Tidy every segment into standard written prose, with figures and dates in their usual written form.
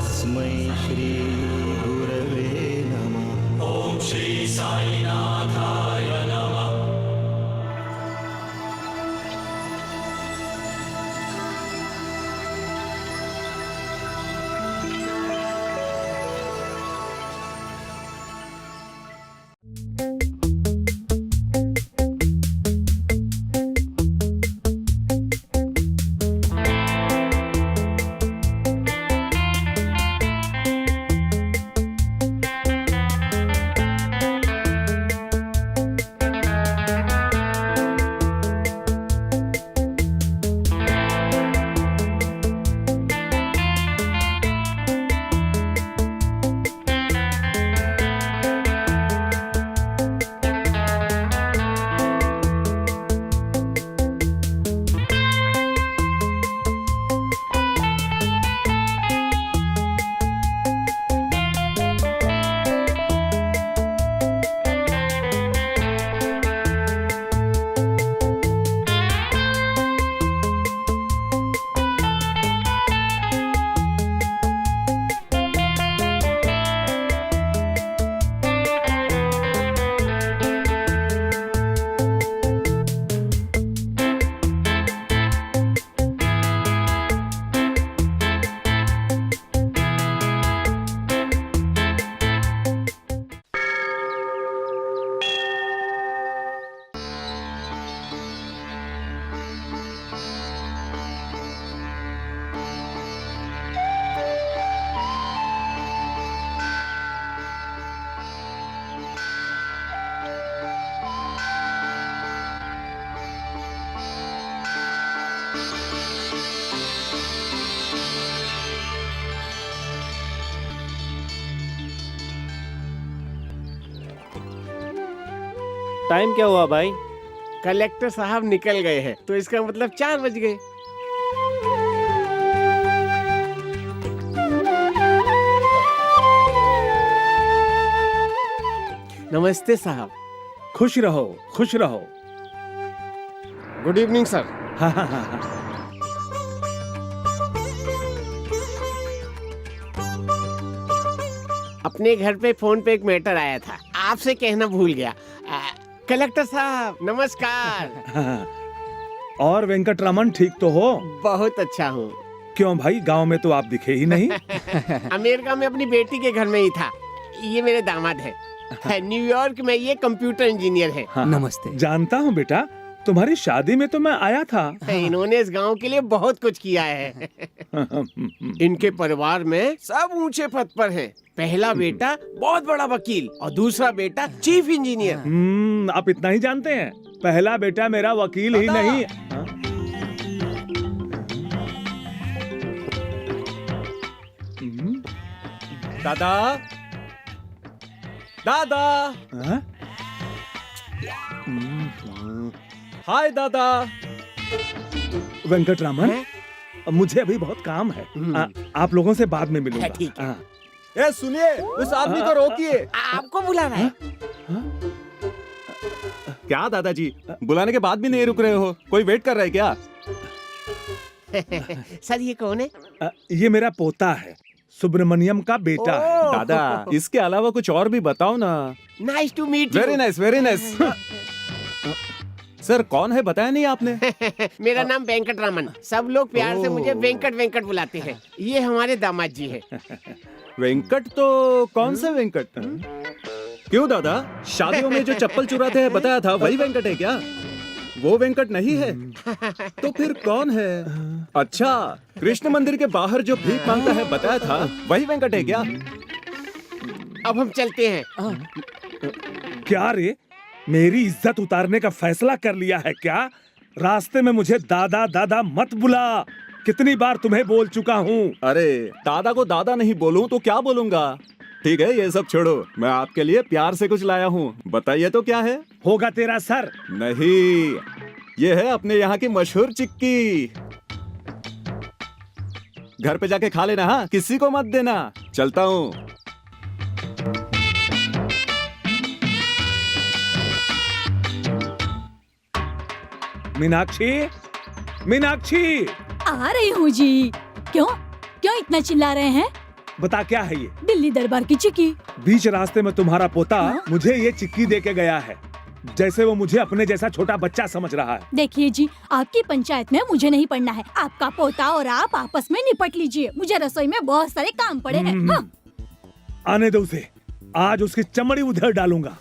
तस्मै श्री गुरवे नमः। ओम श्री साईनाथाय नमः। टाइम क्या हुआ भाई? कलेक्टर साहब निकल गए हैं, तो इसका मतलब 4 बज गए। नमस्ते साहब। खुश रहो, खुश रहो। Good evening sir. हाँ हाँ हाँ हाँ। अपने घर पे फोन पे एक मैटर आया था, आपसे कहना भूल गया। कलेक्टर साहब नमस्कार। हाँ। और वेंकटरमन ठीक तो हो? बहुत अच्छा हूँ। क्यों भाई, गांव में तो आप दिखे ही नहीं। अमेरिका में अपनी बेटी के घर में ही था। ये मेरे दामाद है। न्यूयॉर्क में ये कंप्यूटर इंजीनियर है। हाँ, नमस्ते। जानता हूँ बेटा, तुम्हारी शादी में तो मैं आया था। इन्होंने इस गांव के लिए बहुत कुछ किया है। इनके परिवार में सब ऊंचे पद पर हैं। पहला बेटा बहुत बड़ा वकील और दूसरा बेटा चीफ इंजीनियर। आप इतना ही जानते हैं? पहला बेटा मेरा वकील ही नहीं। हाँ? दादा, दादा, हाँ? हाय दादा। वेंकटरमन, मुझे अभी बहुत काम है। आप लोगों से बाद में मिलूंगा। ठीक है। हाँ। ए सुनिए, उस आदमी को रोकिए। आपको बुला रहा है। क्या दादाजी, बुलाने के बाद भी नहीं रुक रहे हो? कोई वेट कर रहा है क्या? सर ये कौन है? ये मेरा पोता है, सुब्रमण्यम का बेटा है। दादा, इसके अलावा कुछ और भी बताओ ना। Nice to meet you. Very nice, very nice. Sir कौन है बताया नहीं आपने? मेरा नाम वेंकटरमन। सब लोग प्यार से मुझे वेंकट वेंकट बुलाते हैं। ये हमारे दामाद जी है। वेंकट तो कौन से वेंकट? क्यों दादा, शादियों में जो चप्पल चुराते हैं बताया था, वही वेंकट है क्या? वो वेंकट नहीं है तो फिर कौन है? अच्छा, कृष्ण मंदिर के बाहर जो भीख मांगता है बताया था, वही वेंकट है क्या? अब हम चलते हैं। क्या रे, मेरी इज्जत उतारने का फैसला कर लिया है क्या? रास्ते में मुझे दादा दादा मत बुला। कितनी बार तुम्हें बोल चुका हूँ। अरे दादा को दादा नहीं बोलूं तो क्या बोलूंगा? ठीक है, ये सब छोड़ो, मैं आपके लिए प्यार से कुछ लाया हूँ। बताइए तो क्या है? होगा तेरा सर। नहीं, ये है अपने यहाँ की मशहूर चिक्की। घर पे जाके खा लेना, हाँ, किसी को मत देना। चलता हूँ। मीनाक्षी, मीनाक्षी। आ रही हूँ जी। क्यों क्यों इतना चिल्ला रहे हैं? बता क्या है ये? दिल्ली दरबार की चिक्की। बीच रास्ते में तुम्हारा पोता मुझे ये चिक्की दे के गया है, जैसे वो मुझे अपने जैसा छोटा बच्चा समझ रहा है। देखिए जी, आपकी पंचायत में मुझे नहीं पढ़ना है। आपका पोता और आप आपस में निपट लीजिए, मुझे रसोई में बहुत सारे काम पड़े हैं। हाँ। आने दो उसे, आज उसकी चमड़ी उधर डालूंगा।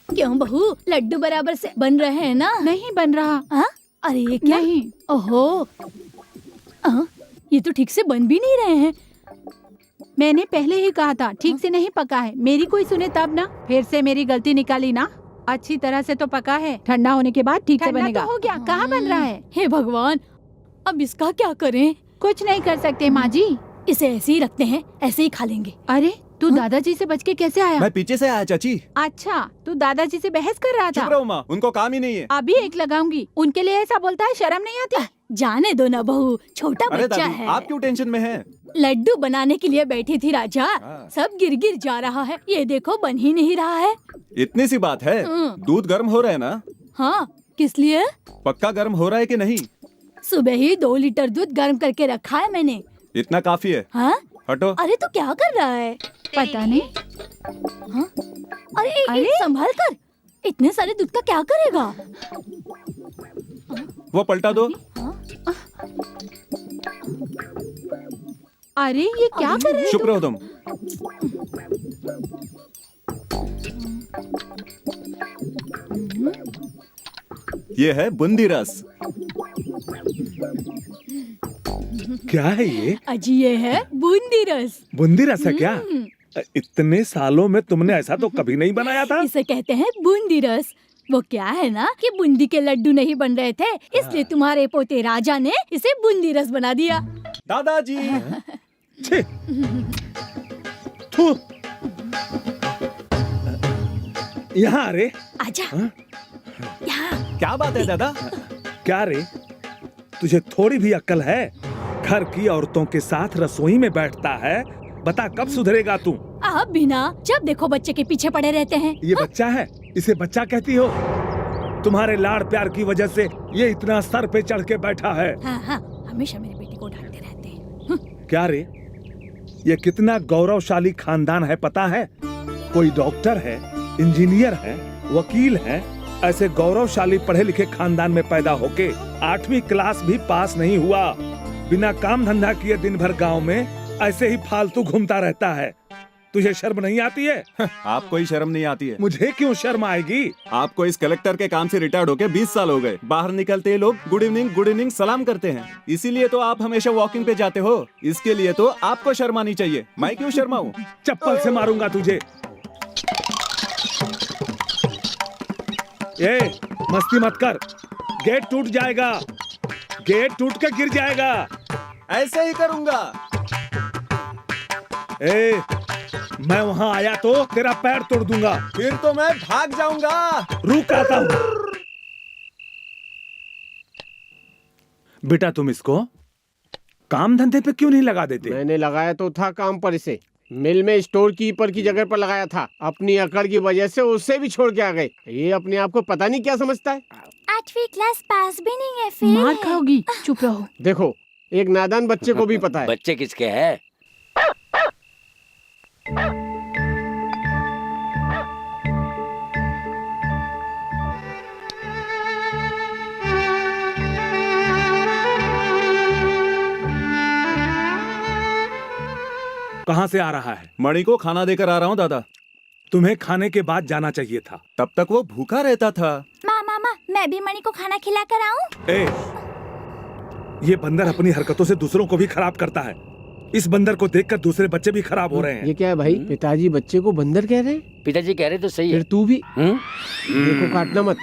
क्यों बहू, लड्डू बराबर से बन रहे हैं ना? नहीं बन रहा। हाँ? अरे ये क्या? नहीं। ओहो, ये तो ठीक से बन भी नहीं रहे हैं। मैंने पहले ही कहा था ठीक से नहीं पका है। मेरी कोई सुने तब ना। फिर से मेरी गलती निकाली ना। अच्छी तरह से तो पका है, ठंडा होने के बाद ठीक से बनेगा। तो हो गया, कहाँ बन रहा है? हे भगवान, अब इसका क्या करें? कुछ नहीं कर सकते माँ जी, इसे ऐसे ही रखते हैं, ऐसे ही खा लेंगे। अरे तू दादाजी से बच के कैसे आया? मैं पीछे से आया चाची। अच्छा, तू दादाजी से बहस कर रहा चुप था। रहो माँ, उनको काम ही नहीं है। अभी एक लगाऊंगी। उनके लिए ऐसा बोलता है, शर्म नहीं आती? जाने दो ना बहू, छोटा अरे बच्चा दादी, है। आप क्यों टेंशन में हैं? लड्डू बनाने के लिए बैठी थी राजा, हाँ। सब गिर गिर जा रहा है। ये देखो, बन ही नहीं रहा है। इतनी सी बात है, दूध गर्म हो रहा है ना? हाँ, किस लिए? पक्का गर्म हो रहा है कि नहीं? सुबह ही 2 लीटर दूध गर्म करके रखा है मैंने। इतना काफी है। हाँ? हटो। अरे तो क्या कर रहा है? पता नहीं। हाँ? अरे संभाल कर, इतने सारे दूध का क्या करेगा? वो पलटा दो। अरे ये क्या कर रहे चुप रहो तुम। ये है बूंदी रस। क्या है ये? अजी ये है बूंदी रस। बूंदी रस है क्या? इतने सालों में तुमने ऐसा तो कभी नहीं बनाया था। इसे कहते हैं बूंदी रस। वो क्या है ना कि बूंदी के लड्डू नहीं बन रहे थे, इसलिए तुम्हारे पोते राजा ने इसे बूंदी रस बना दिया। दादाजी। छी! थू! यहाँ रे। आजा। यहाँ। क्या बात है दादा? क्या रे, तुझे थोड़ी भी अक्ल है? घर की औरतों के साथ रसोई में बैठता है, बता कब सुधरेगा तू? आप भी ना, जब देखो बच्चे के पीछे पड़े रहते हैं। ये बच्चा है, इसे बच्चा कहती हो? तुम्हारे लाड़ प्यार की वजह से ये इतना सर पे चढ़ के बैठा है। हाँ हाँ, हमेशा मेरे बेटे को डांटते रहते हैं। क्या रे, ये कितना गौरवशाली खानदान है पता है? कोई डॉक्टर है, इंजीनियर है, वकील है। ऐसे गौरवशाली पढ़े लिखे खानदान में पैदा होके 8वीं क्लास भी पास नहीं हुआ, बिना काम धंधा किए दिन भर गांव में ऐसे ही फालतू घूमता रहता है। तुझे शर्म नहीं आती है? आपको ही शर्म नहीं आती है? मुझे क्यों शर्म आएगी? आपको इस कलेक्टर के काम से रिटायर्ड होके 20 साल हो गए। बाहर निकलते ही लोग गुड इवनिंग सलाम करते हैं। इसीलिए तो आप हमेशा वॉकिंग पे जाते हो। इसके लिए तो आपको शर्म आनी चाहिए। मैं क्यों शर्माऊं? चप्पल से मारूंगा तुझे। ए, मस्ती मत कर, गेट टूट जाएगा। गेट टूट के गिर जाएगा। ऐसे ही करूंगा। ए, मैं वहाँ आया तो तेरा पैर तोड़ दूंगा। फिर तो मैं भाग जाऊंगा। रुक आता हूँ। बेटा तुम इसको काम धंधे पे क्यों नहीं लगा देते? मैंने लगाया तो था काम पर, इसे मिल में स्टोर कीपर की जगह पर लगाया था। अपनी अकड़ की वजह से उससे भी छोड़ के आ गए। ये अपने आप को पता नहीं क्या समझता है। 8वीं क्लास पास भी नहीं है, फेल मार है। खाओगी, चुप रहो। देखो, एक नादान बच्चे को भी पता है। बच्चे किसके हैं? कहाँ से आ रहा है? मणि को खाना देकर आ रहा हूँ दादा। तुम्हें खाने के बाद जाना चाहिए था। तब तक वो भूखा रहता था। मामा, मैं भी मणि को खाना खिला कर आऊं? ए, ये बंदर अपनी हरकतों से दूसरों को भी खराब करता है। इस बंदर को देखकर दूसरे बच्चे भी खराब हो रहे हैं। ये क्या है भाई? पिताजी बच्चे को बंदर कह रहे हैं? पिताजी कह रहे तो सही है। फिर तू भी देखो, काटना मत।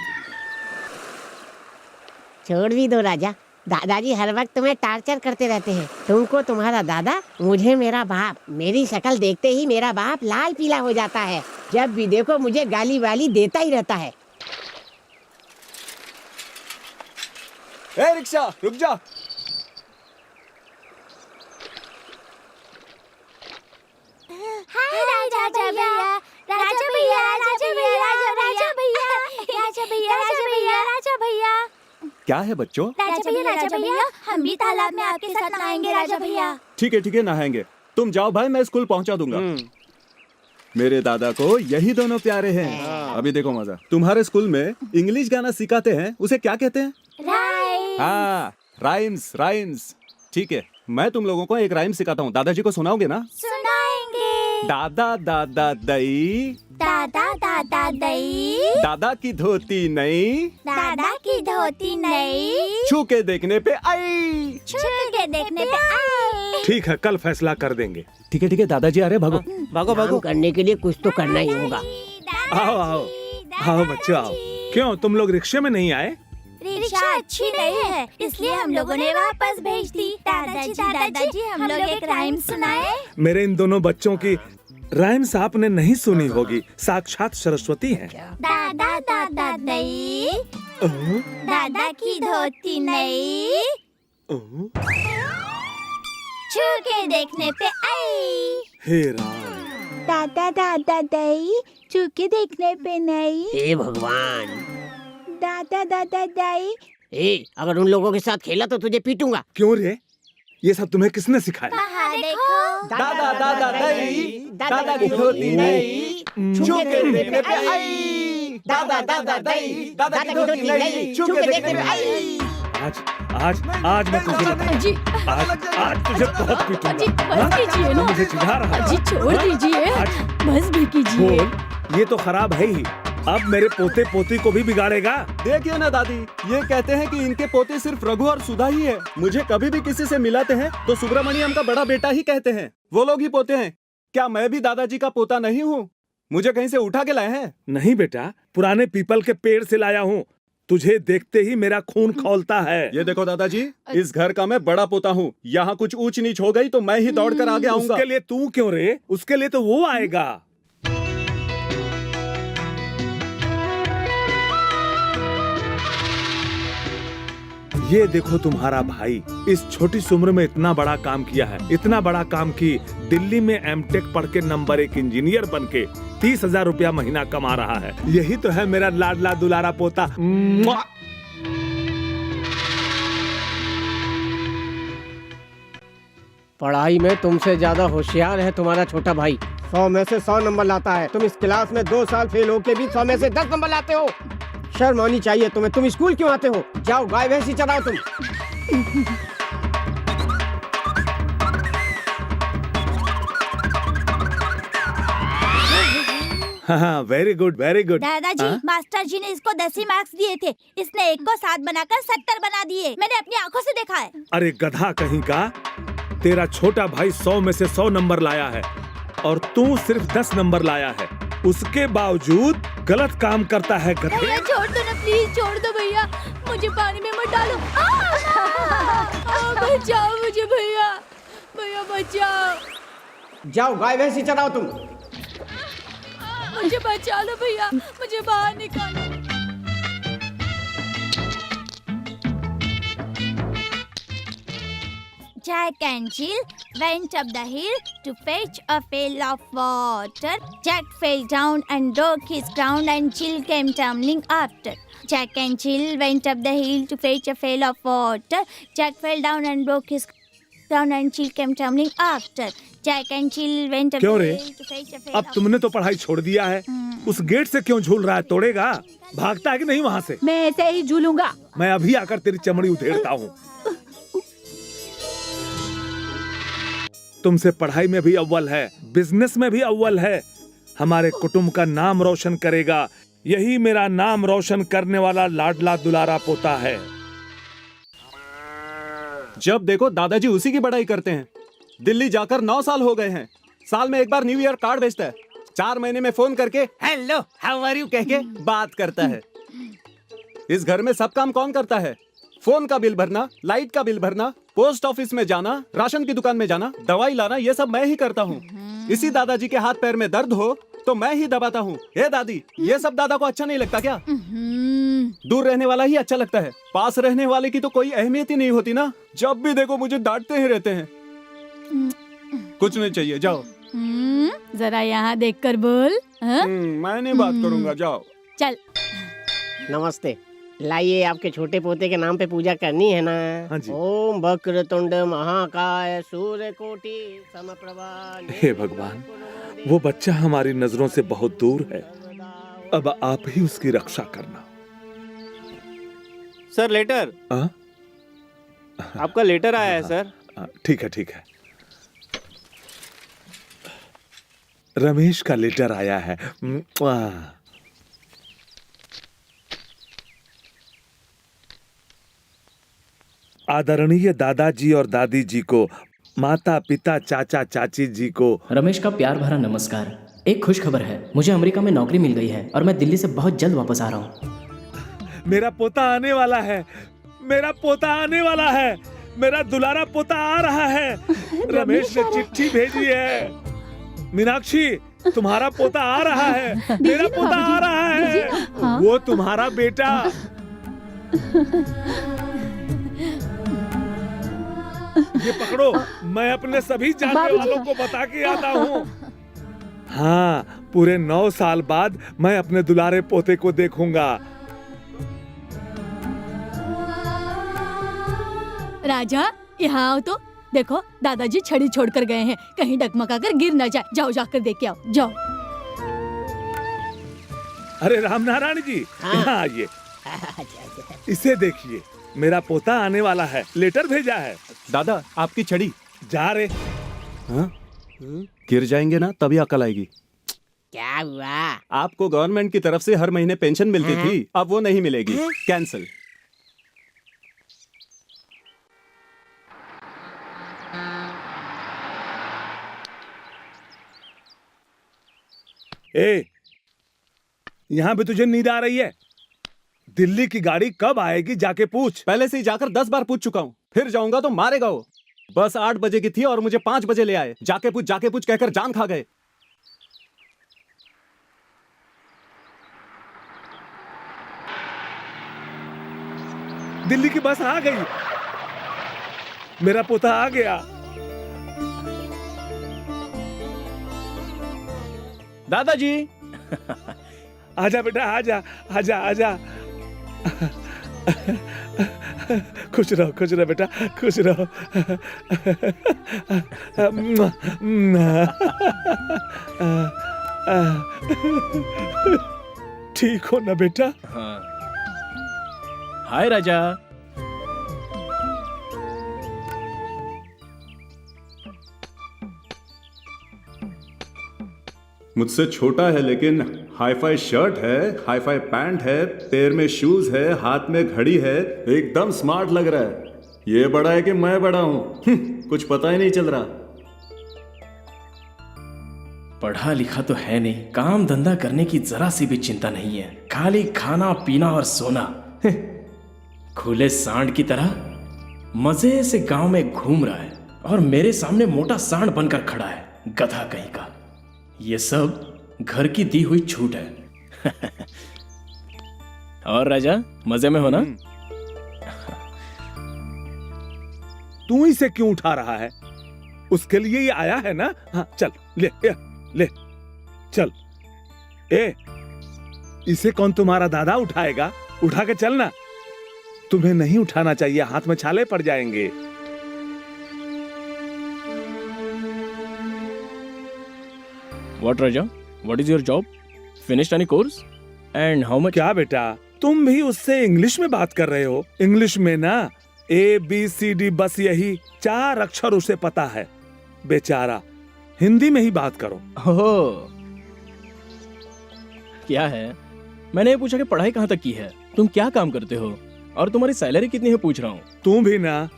छोड़ भी दो राजा, दादाजी हर वक्त तुम्हें टार्चर करते रहते हैं। तुमको तुम्हारा दादा, मुझे मेरा बाप। मेरी शक्ल देखते ही मेरा बाप लाल पीला हो जाता है। जब भी देखो मुझे गाली वाली देता ही रहता है। ए रिक्शा, रुक जा। हाय राजा भैया, राजा भैया, राजा भैया, राजा भैया, राजा भैया, राजा भैया, राजा भैया, राजा भैया। क्या है बच्चों? राजा भैया, हम भी तालाब में आपके साथ नहाएंगे राजा भैया। ठीक है नहाएंगे। तुम जाओ भाई, मैं स्कूल पहुंचा दूंगा। मेरे दादा को यही दोनों प्यारे हैं। अभी देखो मजा। तुम्हारे स्कूल में इंग्लिश गाना सिखाते हैं, उसे क्या कहते हैं? हाँ, राइम्स। ठीक है, मैं तुम लोगों को एक राइम सिखाता हूँ, दादाजी को सुनाओगे ना? सुनाएंगे। दादा दादा दई, दादा दादा दई, दादा की धोती नई, दादा की धोती नई, छू के देखने पे आई। छू के देखने पे आई। ठीक है, कल फैसला कर देंगे। ठीक है दादाजी, अरे भागो। भागो। करने के लिए कुछ तो करना ही होगा। आओ बच्चों आओ। क्यों तुम लोग रिक्शे में नहीं आए? रिक्शा अच्छी नहीं है, इसलिए हम लोगों ने वापस भेज दी। दादाजी हम लोग एक राइम सुनाए। मेरे इन दोनों बच्चों की राइम्स आपने नहीं सुनी होगी, साक्षात सरस्वती हैं। दादा दादा दई, दादा की धोती नई, छू के देखने पे आई। हे राम। दादा दादा दई, छू के देखने पे नहीं। हे भगवान। दादा दादा दई। अगर उन लोगों के साथ खेला तो तुझे पीटूंगा। क्यों रे? ये सब तुम्हें किसने सिखाया? कहाँ देखो। दादा दादा दई, दादा की धोती नई, छू के देखने पे आई। दादा दादा दई, दादा की धोती नई, छू के देखने पे आई। आज मैं तुझे आज तुझे बहुत पीटूंगा। बस कीजिए ना। मुझे चिढ़ा रहा है। जी छोड़ दीजिए, बस भी कीजिए। ये तो खराब है ही, अब मेरे पोते पोती को भी बिगाड़ेगा। देखिए ना दादी, ये कहते हैं कि इनके पोते सिर्फ रघु और सुधा ही है। मुझे कभी भी किसी से मिलाते हैं तो सुब्रमण्यम का बड़ा बेटा ही कहते हैं। वो लोग ही पोते हैं। क्या मैं भी दादाजी का पोता नहीं हूँ? मुझे कहीं से उठा के लाए हैं? नहीं बेटा, पुराने पीपल के पेड़ से लाया हूँ। तुझे देखते ही मेरा खून खौलता है। ये देखो दादाजी, इस घर का मैं बड़ा पोता हूँ। यहाँ कुछ ऊंच नीच हो गई तो मैं ही दौड़ कर आगे आऊंगा। उसके लिए तू क्यों रे? उसके लिए तो वो आएगा। ये देखो तुम्हारा भाई इस छोटी सी उम्र में इतना बड़ा काम किया है, इतना बड़ा काम कि दिल्ली में एमटेक पढ़ के नंबर 1 इंजीनियर बन के 30,000 रुपया महीना कमा रहा है। यही तो है मेरा लाडला दुलारा पोता। पढ़ाई में तुमसे ज्यादा होशियार है तुम्हारा छोटा भाई। 100 में से 100 नंबर लाता है। तुम इस क्लास में 2 साल फेल होके भी 100 में से 10 नंबर लाते हो। शर्म आनी चाहिए तुम्हें। तुम स्कूल क्यों आते हो? जाओ गाय भैंसी चराओ तुम। हाँ, वेरी गुड वेरी गुड। दादाजी, मास्टर जी ने इसको 10 ही मार्क्स दिए थे। इसने 1 को 7 बनाकर 70 बना दिए। मैंने अपनी आंखों से देखा है। अरे गधा कहीं का, तेरा छोटा भाई 100 में से 100 नंबर लाया है और तू सिर्फ 10 नंबर लाया है। उसके बावजूद गलत काम करता है गधा। भैया छोड़ दो ना, प्लीज छोड़ दो भैया। मुझे पानी में मत डालो। बचाओ मुझे भैया, भैया बचाओ। जाओ गाय भैंसी चराओ तुम। मुझे बचा लो भैया, मुझे बाहर निकालो। Jack and Jill went up the hill to fetch a pail of water. Jack fell down and broke his crown and Jill came tumbling after. Jack and Jill went up the hill to fetch a pail of water. Jack fell down and broke his crown and Jill came tumbling after. Jack and Jill went up the क्यों रे? hill to fetch a pail अब of तुमने तो पढ़ाई छोड़ दिया है। उस गेट से क्यों झूल रहा है? तोड़ेगा? भागता है कि नहीं वहाँ से? मैं ऐसे ही झूलूंगा। मैं अभी आकर तेरी चमड़ी उधेड़ता हूँ। तुमसे पढ़ाई में भी अव्वल है, बिजनेस में भी अव्वल है। हमारे कुटुंब का नाम रोशन करेगा। यही मेरा नाम रोशन करने वाला लाडला दुलारा पोता है। जब देखो दादाजी उसी की बड़ाई करते हैं। दिल्ली जाकर 9 साल हो गए हैं। साल में एक बार न्यू ईयर कार्ड भेजता है। 4 महीने में फोन करके हेलो हाउ आर यू कह के बात करता है। इस घर में सब काम कौन करता है? फोन का बिल भरना, लाइट का बिल भरना, पोस्ट ऑफिस में जाना, राशन की दुकान में जाना, दवाई लाना, ये सब मैं ही करता हूँ। इसी दादाजी के हाथ पैर में दर्द हो तो मैं ही दबाता हूँ। हे दादी, ये सब दादा को अच्छा नहीं लगता क्या? दूर रहने वाला ही अच्छा लगता है। पास रहने वाले की तो कोई अहमियत ही नहीं होती ना। जब भी देखो मुझे डांटते ही रहते हैं। कुछ नहीं चाहिए, जाओ। जरा यहाँ देखकर बोल। मैं नहीं बात करूँगा, जाओ। चल। नमस्ते। लाइए, आपके छोटे पोते के नाम पे पूजा करनी है ना। हाँ जी। ओम वक्रतुंड महाकाय सूर्यकोटि समप्रभा। हे भगवान, वो बच्चा हमारी नजरों से बहुत दूर है, अब आप ही उसकी रक्षा करना। Sir letter. हाँ? आपका लेटर आया है सर। ठीक है ठीक है। रमेश का लेटर आया है। आदरणीय दादाजी और दादी जी को, माता पिता चाचा चाची जी को। रमेश का प्यार भरा नमस्कार। एक खुश खबर है, मुझे अमेरिका में नौकरी मिल गई है और मैं दिल्ली से बहुत जल्द वापस आ रहा हूँ। मेरा पोता आने वाला है, मेरा पोता आने वाला है, मेरा दुलारा पोता आ रहा है। रमेश ने चिट्ठी भेजी है। मीनाक्षी, तुम्हारा पोता आ रहा है, मेरा पोता आ रहा है। वो तुम्हारा बेटा। ये पकड़ो, मैं अपने सभी जानने वालों को बता के आता हूँ। हाँ, पूरे 9 साल बाद मैं अपने दुलारे पोते को देखूंगा। राजा, यहाँ आओ तो। देखो, दादाजी छड़ी छोड़कर गए हैं, कहीं डगमगा कर गिर न जाए। जाओ, जाकर देख के आओ, जाओ। अरे रामनारायण जी, यहाँ आइए। इसे देखिए, मेरा पोता आने वाला है, लेटर भेजा है। दादा, आपकी छड़ी। जा रे। हाँ? गिर जाएंगे ना तभी अकल आएगी। क्या हुआ? आपको गवर्नमेंट की तरफ से हर महीने पेंशन मिलती थी, अब वो नहीं मिलेगी, कैंसिल। ए, यहाँ भी तुझे नींद आ रही है? दिल्ली की गाड़ी कब आएगी जाके पूछ। पहले से ही जाकर 10 बार पूछ चुका हूँ, फिर जाऊंगा तो मारेगा वो। बस 8 बजे की थी और मुझे 5 बजे ले आए। जाके पूछ कहकर जान खा गए। दिल्ली की बस आ गई, मेरा पोता आ गया। दादाजी। आजा बेटा, आजा आजा आजा। खुश रहो बेटा, खुश रहो। ठीक हो ना बेटा? हाँ। हाय राजा। मुझसे छोटा है लेकिन हाईफाई शर्ट है, हाईफाई पैंट है, पैर में शूज है, हाथ में घड़ी है, एकदम स्मार्ट लग रहा है। ये बड़ा है कि मैं बड़ा हूं, कुछ पता ही नहीं चल रहा। पढ़ा लिखा तो है नहीं, काम धंधा करने की जरा सी भी चिंता नहीं है, खाली खाना पीना और सोना। खुले सांड की तरह मजे से गांव में घूम रहा है और मेरे सामने मोटा सांड बनकर खड़ा है, गधा कहीं का। ये सब घर की दी हुई छूट है। और राजा, मजे में हो ना? तू इसे क्यों उठा रहा है? उसके लिए ये आया है ना? हाँ, चल ले चल। इसे कौन तुम्हारा दादा उठाएगा? उठा के चलना। तुम्हें नहीं उठाना चाहिए, हाथ में छाले पड़ जाएंगे। What Raja? What is your job? Finished any course? And how much? क्या बेटा, तुम भी उससे इंग्लिश में बात कर रहे हो? इंग्लिश में ना ABCD, बस यही 4 अक्षर उसे पता है बेचारा। हिंदी में ही बात करो। ओह, क्या है? मैंने ये पूछा कि पढ़ाई कहाँ तक की है, तुम क्या काम करते हो और तुम्हारी सैलरी कितनी है पूछ रहा हूँ। तुम भी ना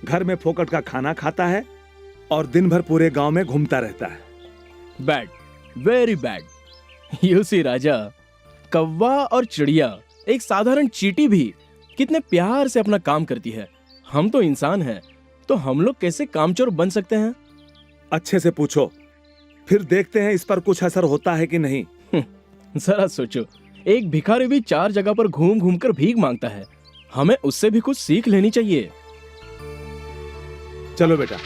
घर में फोकट का खाना खाता है और दिन भर पूरे गांव में घूमता रहता है। Bad, very bad. You see राजा, कौवा और चिड़िया, एक साधारण चींटी भी कितने प्यार से अपना काम करती है। हम तो इंसान हैं, तो हम लोग कैसे कामचोर बन सकते हैं? अच्छे से पूछो, फिर देखते हैं इस पर कुछ असर होता है कि नहीं। जरा सोचो, एक भिखारी भी 4 जगह पर घूम घूम कर भीख मांगता है, हमें उससे भी कुछ सीख लेनी चाहिए। चलो बेटा।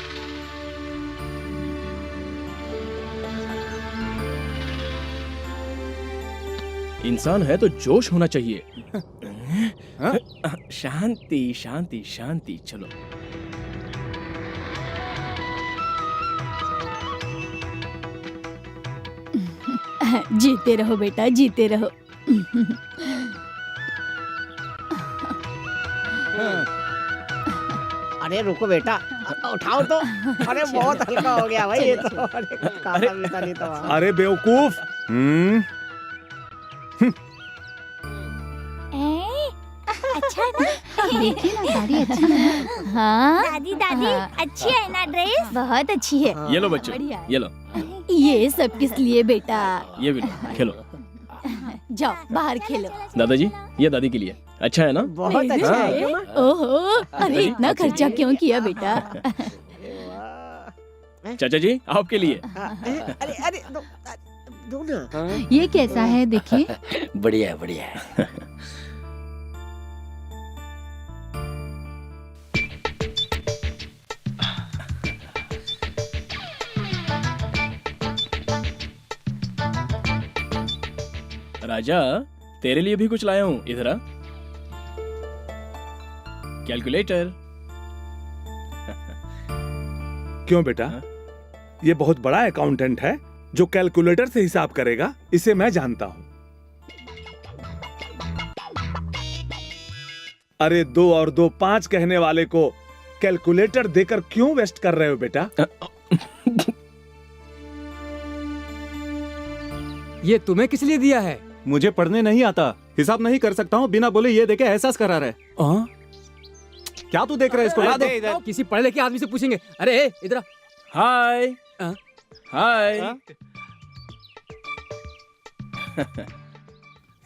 इंसान है तो जोश होना चाहिए। हाँ? शांति शांति शांति, चलो। जीते रहो बेटा, जीते रहो। अरे रुको बेटा, उठाओ तो। अरे बहुत हल्का हो गया भाई ये तो। अरे कुछ काटा बेटा नहीं तो। अरे बेवकूफ। अच्छा है ना? देखिए ना, साड़ी अच्छी है ना? हाँ दादी दादी, अच्छी है ना ड्रेस? बहुत अच्छी है। ये लो बच्चों, बढ़िया। ये लो, ये सब किस लिए बेटा? ये भी लो, खेलो। जाओ बाहर खेलो। दादाजी, ये दादी के लिए। अच्छा है ना? बहुत अच्छा है क्यों माँ? ओहो, अरे इतना खर्चा क्यों किया बेटा? चाचा जी, आपके लिए। अरे अरे दो ना। ये कैसा है देखिए? बढ़िया है, बढ़िया है। राजा, तेरे लिए भी कुछ लाया हूँ, इधर आ। कैलकुलेटर। क्यों बेटा? ये बहुत बड़ा अकाउंटेंट है जो कैलकुलेटर से हिसाब करेगा, इसे मैं जानता हूँ। अरे 2 और 2 5 कहने वाले को कैलकुलेटर देकर क्यों वेस्ट कर रहे हो बेटा? ये तुम्हें किस लिए दिया है? मुझे पढ़ने नहीं आता, हिसाब नहीं कर सकता हूँ, बिना बोले ये देके एहसास करा रहे। क्या तू देख रहा है इसको? ला दो। किसी पढ़े लिखे आदमी से पूछेंगे। अरे इधर हाय हाय।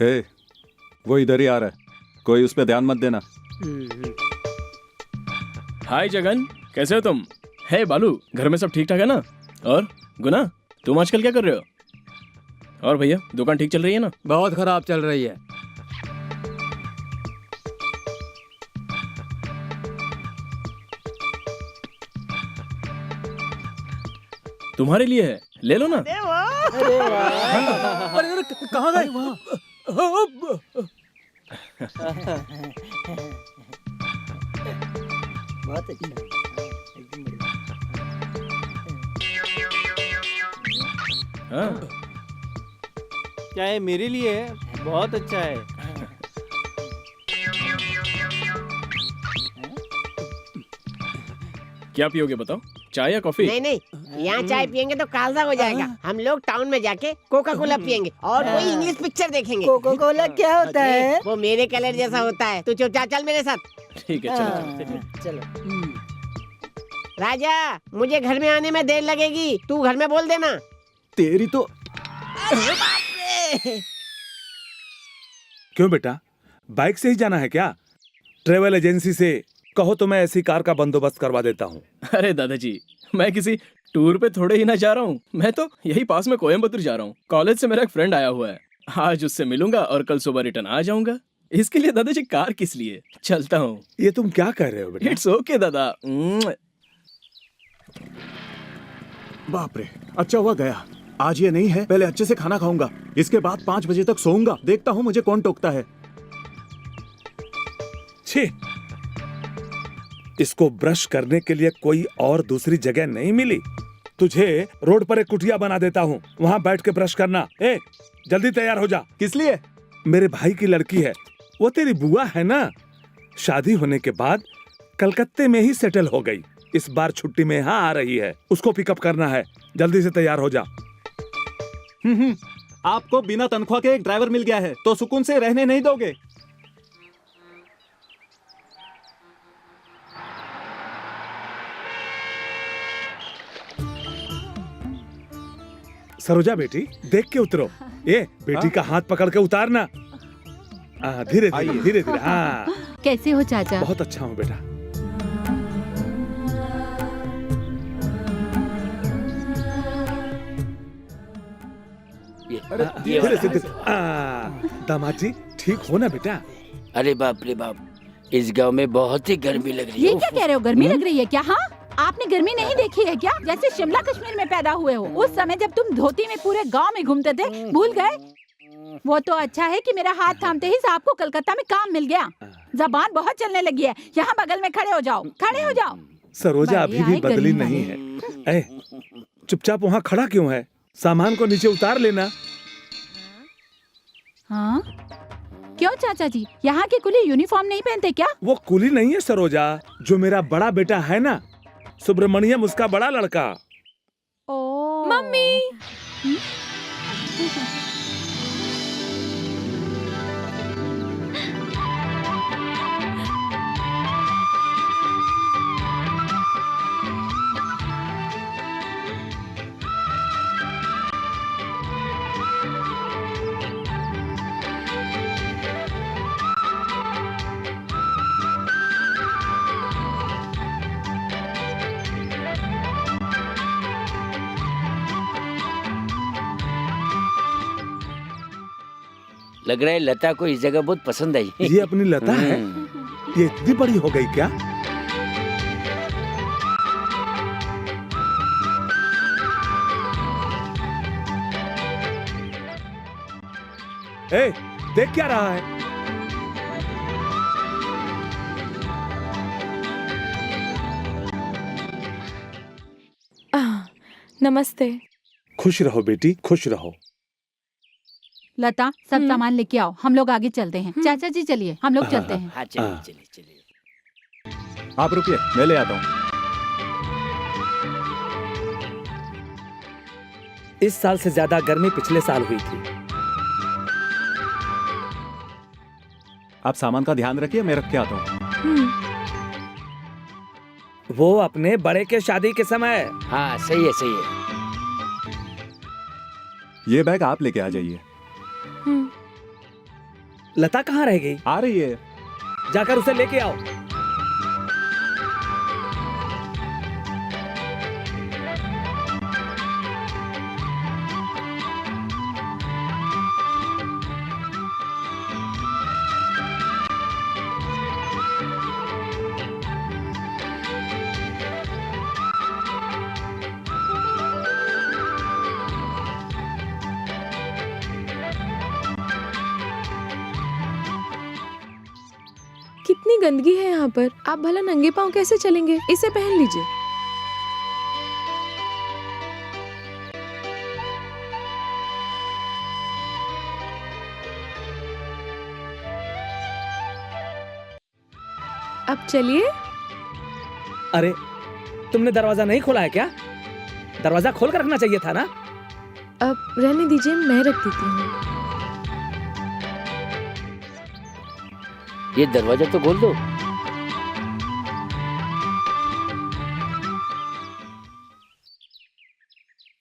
हे, वो इधर ही आ रहा है, कोई उस पर ध्यान मत देना। हाय जगन, कैसे हो तुम? हे बालू, घर में सब ठीक ठाक है ना? और गुना, तुम आजकल क्या कर रहे हो? और भैया, दुकान ठीक चल रही है ना? बहुत खराब चल रही है। तुम्हारे लिए है, ले लो ना। अरे कहाँ गए? बहुत अच्छा, एकदम बढ़िया। हाँ, क्या है मेरे लिए है? बहुत अच्छा है। क्या पियोगे बताओ, चाय या कॉफी? नहीं नहीं, यहाँ चाय पियेंगे तो कालजा हो जाएगा। हम लोग टाउन में जाके कोका कोला पियेंगे और कोई इंग्लिश पिक्चर देखेंगे। कोका कोला क्या होता है? वो मेरे कलर जैसा होता है। तू चुपचाप चल मेरे साथ। ठीक है, चलो। चलो। राजा, मुझे घर में आने में देर लगेगी, तू घर में बोल देना। तेरी तो। क्यों बेटा, बाइक से ही जाना है क्या? ट्रेवल एजेंसी से कहो तो मैं ऐसी कार का बंदोबस्त करवा देता हूँ। अरे दादाजी, मैं किसी टूर पे थोड़े ही ना जा रहा हूँ, मैं तो यही पास में कोयम्बतूर जा रहा हूँ। कॉलेज से मेरा एक फ्रेंड आया हुआ है, आज उससे मिलूंगा और कल सुबह रिटर्न आ जाऊंगा। इसके लिए दादाजी कार किस लिए? चलता हूँ। ये तुम क्या कह रहे हो बेटा? इट्स ओके दादा। बाप रे, अच्छा हुआ गया। आज ये नहीं है, पहले अच्छे से खाना खाऊंगा, इसके बाद 5 बजे तक सोऊंगा। देखता हूँ मुझे कौन टोकता है। छी, इसको ब्रश करने के लिए कोई और दूसरी जगह नहीं मिली? तुझे रोड पर एक कुटिया बना देता हूँ, वहाँ बैठ के ब्रश करना। ए, जल्दी तैयार हो जा। किस लिए? मेरे भाई की लड़की है, वो तेरी बुआ है ना, शादी होने के बाद कलकत्ते में ही सेटल हो गई। इस बार छुट्टी में यहाँ आ रही है, उसको पिकअप करना है। जल्दी से तैयार हो जा। आपको बिना तनख्वाह के एक ड्राइवर मिल गया है तो सुकून से रहने नहीं दोगे? सरोजा बेटी, देख के उतरो। ये बेटी का हाथ पकड़ के उतारना। धीरे धीरे धीरे धीरे। हाँ, कैसे हो चाचा? बहुत अच्छा हूँ बेटा। धीरे से धीरे। दामाद जी, ठीक हो ना बेटा? अरे बाप रे बाप, इस गांव में बहुत ही गर्मी लग रही है। ये क्या कह रहे हो? गर्मी लग रही है क्या? हाँ, आपने गर्मी नहीं देखी है क्या? जैसे शिमला कश्मीर में पैदा हुए हो। उस समय जब तुम धोती में पूरे गांव में घूमते थे, भूल गए? वो तो अच्छा है कि मेरा हाथ थामते ही साहब को कलकत्ता में काम मिल गया। जबान बहुत चलने लगी है। यहाँ बगल में खड़े हो जाओ, खड़े हो जाओ। सरोजा अभी भी बदली नहीं है। ए, चुपचाप वहाँ खड़ा क्यों है? सामान को नीचे उतार लेना। हाँ? क्यों चाचा जी, यहाँ के कुली यूनिफॉर्म नहीं पहनते क्या? वो कुली नहीं है सरोजा, जो मेरा बड़ा बेटा है ना, सुब्रमण्यम, उसका बड़ा लड़का। ओ मम्मी। लग रहा है लता को इस जगह बहुत पसंद आई। ये अपनी लता है? ये इतनी बड़ी हो गई क्या? ए, देख क्या रहा है? नमस्ते। खुश रहो बेटी, खुश रहो। लता, सब सामान लेके आओ, हम लोग आगे चलते हैं। चाचा जी चलिए, हम लोग चलते हैं। हाँ चलिए चलिए चलिए। आप रुकिए, मैं ले आता हूँ। इस साल से ज्यादा गर्मी पिछले साल हुई थी। आप सामान का ध्यान रखिए, मैं रख के आता हूँ। वो अपने बड़े के शादी के समय। हाँ सही है सही है। ये बैग आप लेके आ जाइए। लता कहाँ रह गई? आ रही है। जाकर उसे लेके आओ। कितनी गंदगी है यहाँ पर। आप भला नंगे पाँव कैसे चलेंगे? इसे पहन लीजिए। अब चलिए। अरे, तुमने दरवाजा नहीं खोला है क्या? दरवाजा खोल कर रखना चाहिए था ना। अब रहने दीजिए, मैं रख देती हूँ। ये दरवाजा तो खोल दो।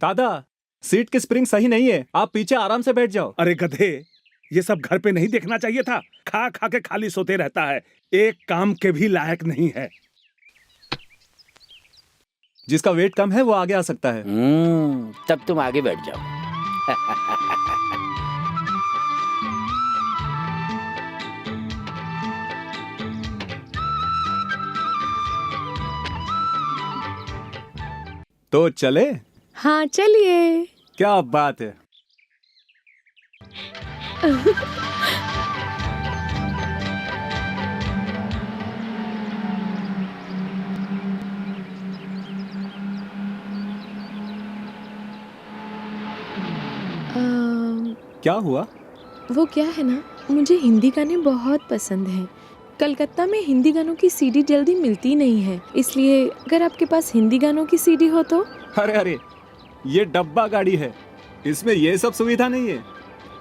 दादा, सीट की स्प्रिंग सही नहीं है, आप पीछे आराम से बैठ जाओ। अरे गधे, ये सब घर पे नहीं देखना चाहिए था। खा खा के खाली सोते रहता है, एक काम के भी लायक नहीं है। जिसका वेट कम है वो आगे आ सकता है। तब तुम आगे बैठ जाओ। तो चले? हाँ चलिए। क्या बात है। क्या हुआ? वो क्या है ना, मुझे हिंदी गाने बहुत पसंद हैं। कलकत्ता में हिंदी गानों की सीडी जल्दी मिलती नहीं है, इसलिए अगर आपके पास हिंदी गानों की सीडी हो तो। अरे अरे, ये डब्बा गाड़ी है, इसमें ये सब सुविधा नहीं है।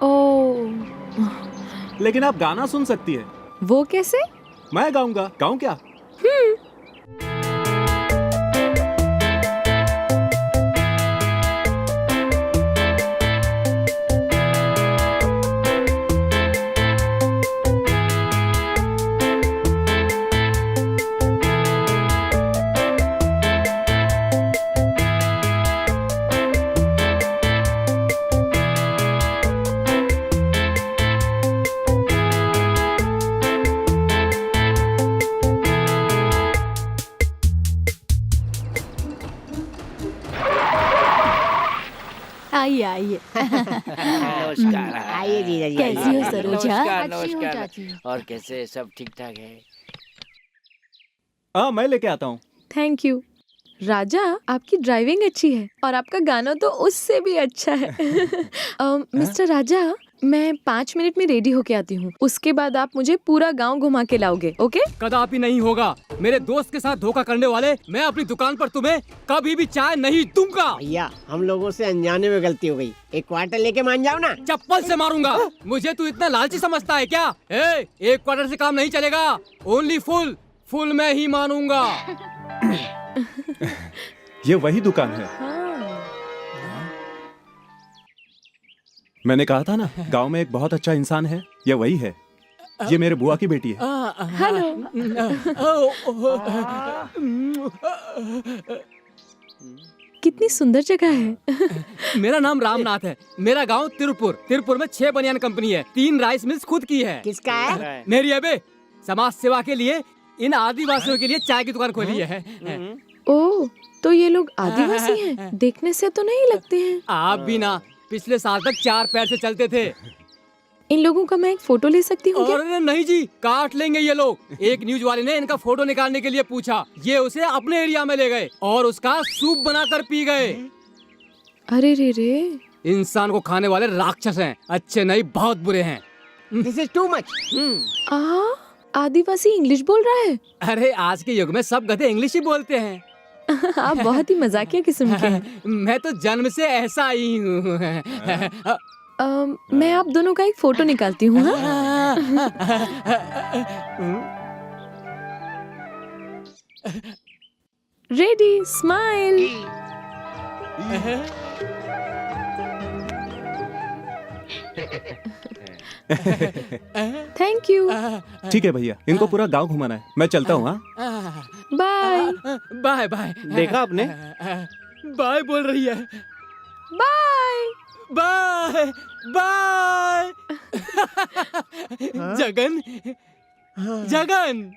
ओह। लेकिन आप गाना सुन सकती है। वो कैसे? मैं गाऊंगा। गाऊं क्या? आइए आइए। नमस्कार। आइए जीजा जी, कैसी हो सरोजा? नमस्कार अच्छी हूँ नमस्कार। चाची। और कैसे सब ठीक ठाक है? हाँ, मैं लेके आता हूँ। Thank you. राजा, आपकी ड्राइविंग अच्छी है और आपका गाना तो उससे भी अच्छा है। मिस्टर राजा, मैं 5 मिनट में रेडी होके आती हूँ। उसके बाद आप मुझे पूरा गांव घुमा के लाओगे, ओके? कदापि नहीं होगा। मेरे दोस्त के साथ धोखा करने वाले, मैं अपनी दुकान पर तुम्हें कभी भी चाय नहीं दूंगा। भैया, हम लोगों से अनजाने में गलती हो गई। एक क्वार्टर लेके मान जाओ ना। चप्पल से मारूंगा। मुझे तू इतना लालची समझता है क्या? एक क्वार्टर से काम नहीं चलेगा। ओनली फुल में ही मानूंगा। ये वही दुकान है। मैंने कहा था ना, गांव में एक बहुत अच्छा इंसान है। ये वही है। ये मेरे बुआ की बेटी है। हेलो। कितनी सुंदर जगह है। मेरा नाम रामनाथ है। मेरा गांव तिरुपुर में 6 बनियान कंपनी है। 3 राइस मिल्स खुद की है। किसका है? मेरी है बे। समाज सेवा के लिए इन आदिवासियों के लिए चाय की दुकान खोली है। ओह, तो ये लोग आदिवासी हैं? देखने से तो नहीं लगते हैं। आप भी ना, पिछले साल तक 4 पैर से चलते थे। इन लोगों का मैं एक फोटो ले सकती हूँ क्या? अरे नहीं जी, काट लेंगे ये लोग। एक न्यूज वाले ने इनका फोटो निकालने के लिए पूछा। ये उसे अपने एरिया में ले गए और उसका सूप बनाकर पी गए। अरे रे रे। इंसान को खाने वाले राक्षस हैं। अच्छे नहीं, बहुत बुरे हैं। This is too much. Adivasi English बोल रहा है। अरे आज के युग में सब गधे इंग्लिश ही बोलते हैं। आप बहुत ही मजाकिया किस्म के हैं। मैं तो जन्म से ऐसा ही हूँ। मैं आप दोनों का एक फोटो निकालती हूँ। Ready, smile. Thank you. ठीक है भैया, इनको पूरा गांव घुमाना है। मैं चलता हूँ। हाँ, बाय बाय बाय। देखा आपने? बाय बोल रही है। Bye bye bye. जगन,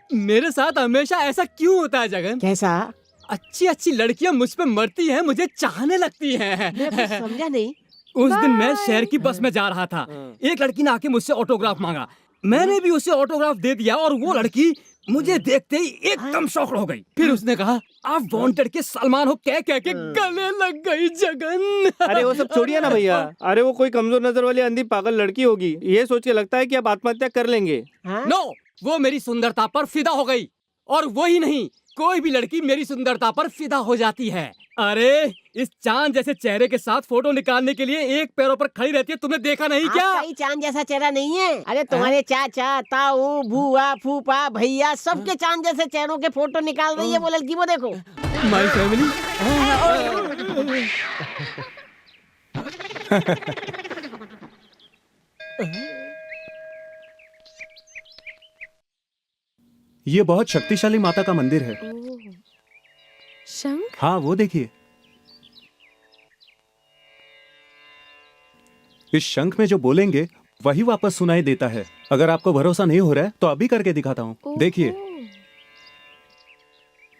मेरे साथ हमेशा ऐसा क्यों होता है जगन? कैसा? अच्छी अच्छी लड़कियां मुझ पे मरती हैं, मुझे चाहने लगती हैं। समझा नहीं। उस दिन मैं शहर की बस में जा रहा था। एक लड़की ने आके मुझसे ऑटोग्राफ मांगा। मैंने भी उसे ऑटोग्राफ दे दिया और वो लड़की मुझे देखते ही एकदम शॉक हो गई। फिर उसने कहा, आप वांटेड के सलमान हो, कह कह के गले लग गई जगन। अरे वो सब छोड़िए ना भैया। अरे वो कोई कमजोर नजर वाली अंधी पागल लड़की होगी। ये सोच के लगता है कि आप आत्महत्या कर लेंगे। नो, वो मेरी सुंदरता पर फिदा हो गई। और वही नहीं, कोई भी लड़की मेरी सुंदरता पर फिदा हो जाती है। अरे इस चांद जैसे चेहरे के साथ फोटो निकालने के लिए एक पैरों पर खड़ी रहती है। तुमने देखा नहीं क्या? आपका ही चांद जैसा चेहरा नहीं है। अरे तुम्हारे चाचा, ताऊ, बुआ, फूफा, भैया सबके चांद जैसे चेहरों के फोटो निकाल रही है वो लड़की। वो देखो। My family. ये बहुत शक्तिशाली माता का मंदिर है। शंख? हाँ, वो देखिए। इस शंख में जो बोलेंगे वही वापस सुनाई देता है। अगर आपको भरोसा नहीं हो रहा है तो अभी करके दिखाता हूँ। देखिए,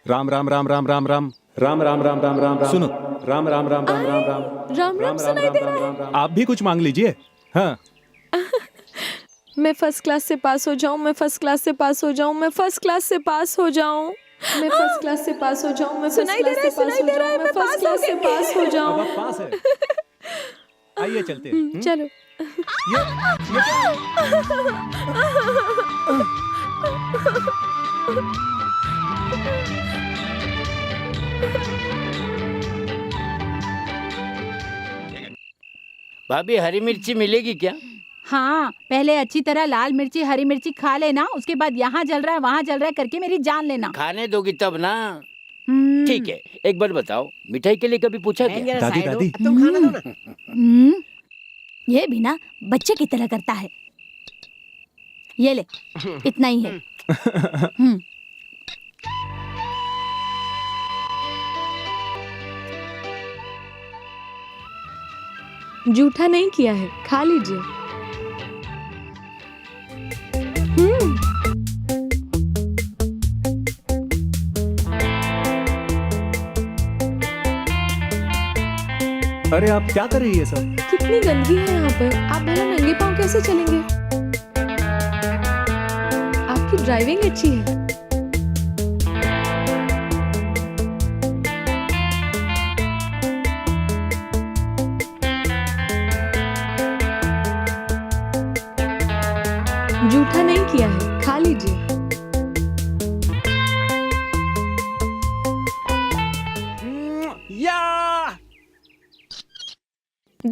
राम राम राम राम राम राम राम राम राम राम राम। सुनो, राम राम राम राम राम राम राम राम सुनाई दे रहा है। आप भी कुछ मांग लीजिए। हाँ, मैं फर्स्ट क्लास से पास हो जाऊं, मैं फर्स्ट क्लास से पास हो जाऊं, मैं फर्स्ट क्लास से पास हो जाऊं, मैं फर्स्ट क्लास से पास हो जाऊं, मैं सुनाई दे रहा है, मैं फर्स्ट क्लास से पास हो जाऊं। अब आप पास है। आइए चलते हैं। चलो। भाभी, हरी मिर्ची मिलेगी क्या? हाँ, पहले अच्छी तरह लाल मिर्ची हरी मिर्ची खा लेना, उसके बाद यहाँ जल रहा है वहाँ जल रहा है करके मेरी जान लेना। खाने दोगी तब ना। ठीक है, एक बार बताओ, मिठाई के लिए कभी पूछा क्या? दादी दादी, तुम खाना दो ना। ये भी ना बच्चे की तरह करता है। ये ले, इतना ही है। जूठा नहीं किया है, खा लीजिए। अरे आप क्या कर रही है सब? कितनी गंदगी है यहाँ पर। आप भला नंगे पाँव कैसे चलेंगे? आपकी ड्राइविंग अच्छी है। जूठा नहीं किया है, खा लीजिए।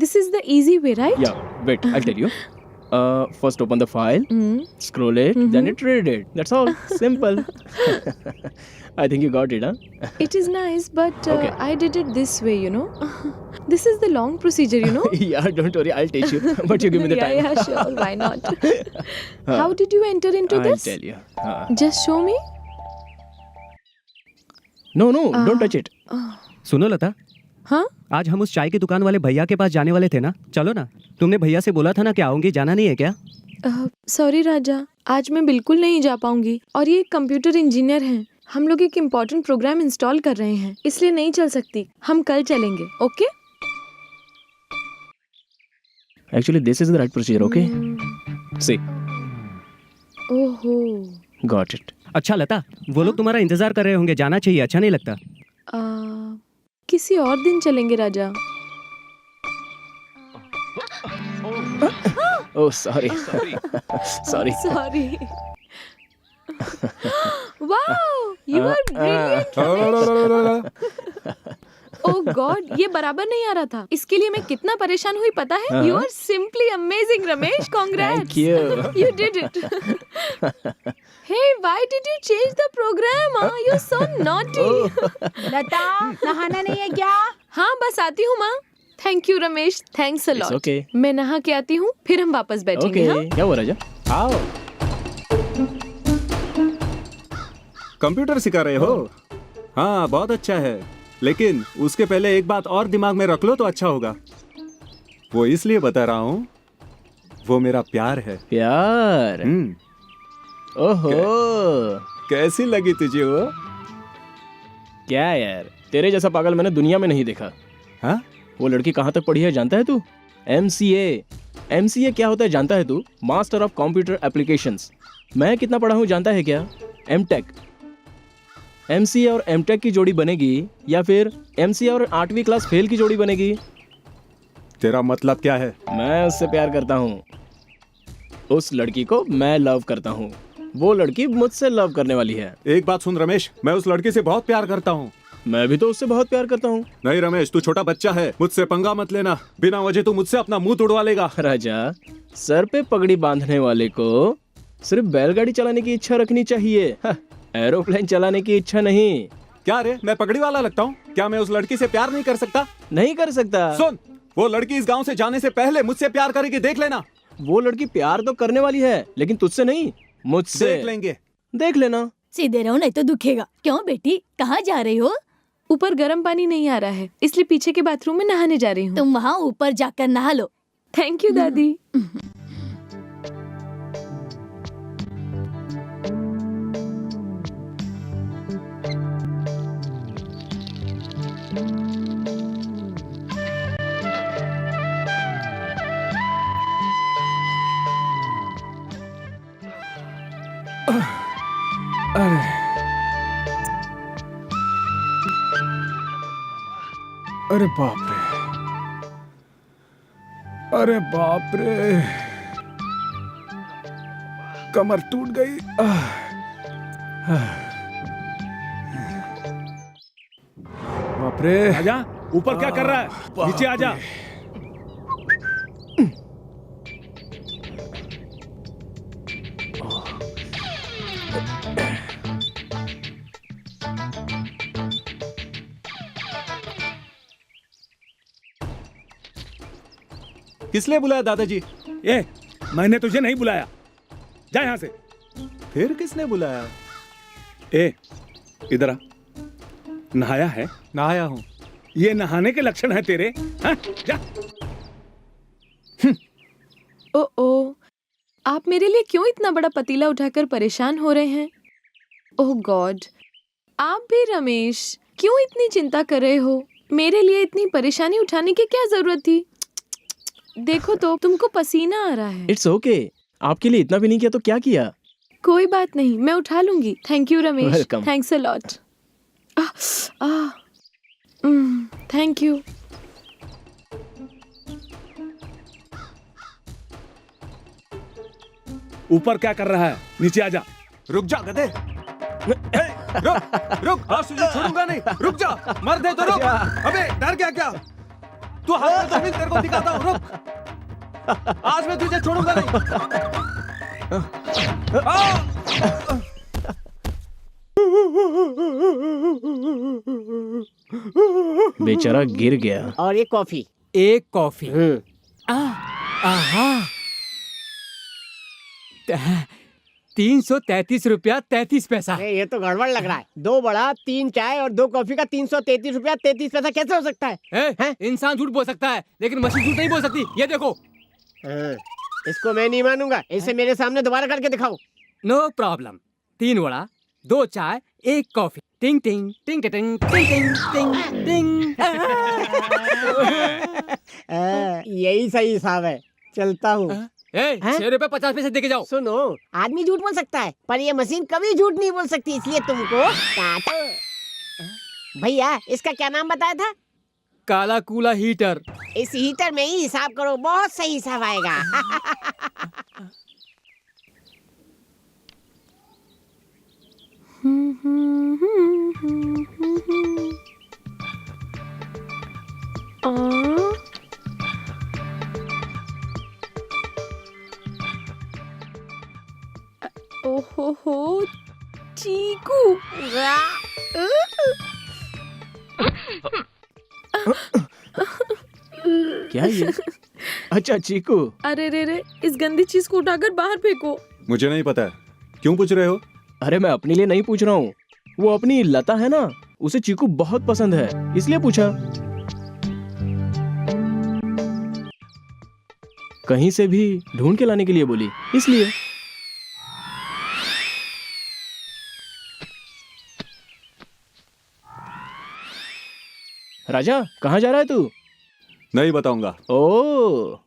This is the easy way, right? Yeah, wait, I'll tell you. First open the file, scroll it, then it read it. That's all. Simple. I think you got it, huh? It is nice, but Okay. I did it this way, you know. This is the long procedure, you know. Yeah, don't worry, I'll teach you. But you give me the time. Yeah, sure. Why not? How did you enter into I'll this? tell you. Just show me. No, don't touch it. सुनो लता, हाँ? आज हम उस चाय की दुकान वाले भैया के पास जाने वाले थे ना, चलो ना। तुमने भैया से बोला था ना कि आऊंगी, जाना नहीं है क्या? सॉरी राजा, आज मैं बिल्कुल नहीं जा पाऊंगी। और ये कंप्यूटर इंजीनियर हैं, हम लोग एक इम्पोर्टेंट प्रोग्राम इंस्टॉल कर रहे हैं, इसलिए नहीं चल सकती। हम कल चलेंगे, okay? Actually, this is the right procedure, okay? See. ओहो। Got it. अच्छा लता, वो लोग तुम्हारा इंतजार कर रहे होंगे, जाना चाहिए, अच्छा नहीं लगता? किसी और दिन चलेंगे राजा। Oh, sorry. Sorry. Sorry. Wow, you are brilliant. Oh God, ये बराबर नहीं आ रहा था। इसके लिए मैं कितना परेशान हुई पता है? You are simply amazing, Ramesh. Congrats. Thank you. You did it. Hey, why did you change the program? You're so naughty. लता, नहाना नहीं है क्या? हाँ, बस आती हूँ माँ। Thank you, Ramesh. Thanks a lot. It's okay. मैं नहा के आती हूँ, फिर हम वापस बैठेंगे। Okay. हाँ? क्या हुआ राजा? आओ। कंप्यूटर सिखा रहे हो? हाँ, बहुत अच्छा है। लेकिन उसके पहले एक बात और दिमाग में रख लो तो अच्छा होगा। वो इसलिए बता रहा हूँ, वो मेरा प्यार है। प्यार? ओहो, कैसी लगी तुझे वो? क्या यार, तेरे जैसा पागल मैंने दुनिया में नहीं देखा। हाँ? वो लड़की कहाँ तक पढ़ी है जानता है तू? MCA क्या होता है जानता है तू? Master of computer applications. मैं कितना पढ़ा हूँ जानता है क्या? MTech। MCA और MTech की जोड़ी बनेगी या फिर MCA और 8वीं क्लास फेल की जोड़ी बनेगी? तेरा मतलब क्या है? मैं उससे प्यार करता हूँ। उस लड़की को मैं लव करता हूँ, वो लड़की मुझसे लव करने वाली है। एक बात सुन रमेश, मैं उस लड़की से बहुत प्यार करता हूँ। मैं भी तो उससे बहुत प्यार करता हूँ। नहीं रमेश, तू छोटा बच्चा है, मुझसे पंगा मत लेना। बिना वजह तू मुझसे अपना मुंह तुड़वा लेगा। राजा, सर पे पगड़ी बांधने वाले को सिर्फ बैलगाड़ी चलाने की इच्छा रखनी चाहिए, एरोप्लेन चलाने की इच्छा नहीं। क्या रे, मैं पगड़ी वाला लगता हूँ? क्या मैं उस लड़की से प्यार नहीं कर सकता? नहीं कर सकता। सुन, वो लड़की इस गांव से जाने से पहले मुझसे प्यार करेगी, देख लेना। वो लड़की प्यार तो करने वाली है, लेकिन तुझसे नहीं, मुझसे। देख लेंगे। देख लेना। सीधे रहो नहीं तो दुखेगा। क्यों बेटी, कहाँ जा रही हो? ऊपर गर्म पानी नहीं आ रहा है, इसलिए पीछे के बाथरूम में नहाने जा रही हूँ। तुम वहाँ ऊपर जाकर नहा लो। थैंक यू दादी। अरे बाप रे, अरे बाप रे, कमर टूट गई। बाप रे, आजा, ऊपर क्या कर रहा है? नीचे आजा। किस लिए बुलाया दादाजी? ए, मैंने तुझे नहीं बुलाया, जा यहाँ से। फिर किसने बुलाया? ए, इधर आ। नहाया है? नहाया हूँ। ये नहाने के लक्षण है तेरे? हाँ? जा। ओ, आप मेरे लिए क्यों इतना बड़ा पतीला उठाकर परेशान हो रहे हैं? ओह गॉड, आप भी रमेश, क्यों इतनी चिंता कर रहे हो? मेरे लिए इतनी परेशानी उठाने की क्या जरूरत थी? देखो तो तुमको पसीना आ रहा है। It's okay. आपके लिए इतना भी नहीं किया तो क्या किया? कोई बात नहीं, मैं उठा लूंगी। Thank you Ramesh. Welcome. Thanks a lot. Thank you. ऊपर क्या कर रहा है? नीचे आजा। रुक जा गधे। रुक आज तुझे छोड़ूंगा नहीं। रुक जा, मर दे तो रुक। अबे डर गया क्या? तू हाथ में तो नहीं, तेरे को दिखाता हूँ। रुक, आज मैं तुझे छोड़ूंगा नहीं। बेचारा गिर गया। और ये कॉफी। एक कॉफी। आहा 333 रुपया 33 पैसा। अरे ये तो गड़बड़ लग रहा है। 2 बड़ा, 3 चाय और 2 कॉफी का 333 रुपया 33 पैसा कैसे हो सकता है? इंसान झूठ बोल सकता है लेकिन मशीन झूठ नहीं बोल सकती। ये देखो। इसको मैं नहीं मानूंगा। इसे मेरे सामने दोबारा करके दिखाओ। No problem. 3 वड़ा, 2 चाय, 1 कॉफी। टिंग टिंग टिंग टिंग टिंग टिंग टिंग टिंग। यही सही हिसाब है। चलता हूँ। 6 रुपए 50 पैसे देके जाओ। सुनो, आदमी झूठ बोल सकता है पर ये मशीन कभी झूठ नहीं बोल सकती, इसलिए तुमको टाटा। भैया इसका क्या नाम बताया था? काला कूला हीटर। इस हीटर में ही हिसाब करो, बहुत सही हिसाब आएगा। ओहो हो, चीकू। क्या ये? अच्छा चीकू। अरे रे रे, इस गंदी चीज को उठाकर बाहर फेंको। मुझे नहीं पता है, क्यों पूछ रहे हो? अरे मैं अपने लिए नहीं पूछ रहा हूँ, वो अपनी लता है ना, उसे चीकू बहुत पसंद है इसलिए पूछा। कहीं से भी ढूंढ के लाने के लिए बोली इसलिए। राजा कहाँ जा रहा है तू? नहीं बताऊंगा। ओ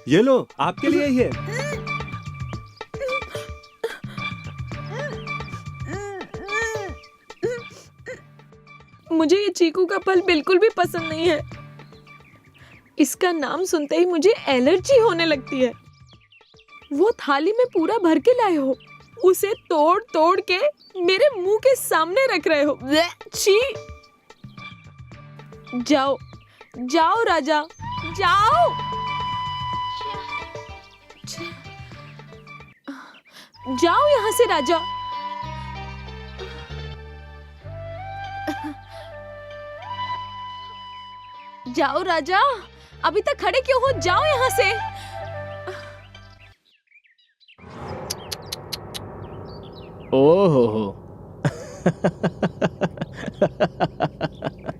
ये लो, आपके लिए ही है। मुझे ये चीकू का फल बिल्कुल भी पसंद नहीं है। इसका नाम सुनते ही मुझे एलर्जी होने लगती है। वो थाली में पूरा भर के लाए हो, उसे तोड़ तोड़ के मेरे मुंह के सामने रख रहे हो। छी! जाओ जाओ राजा, जाओ। जाओ यहाँ से राजा। जाओ राजा, अभी तक खड़े क्यों हो? जाओ यहाँ से। ओहो हो।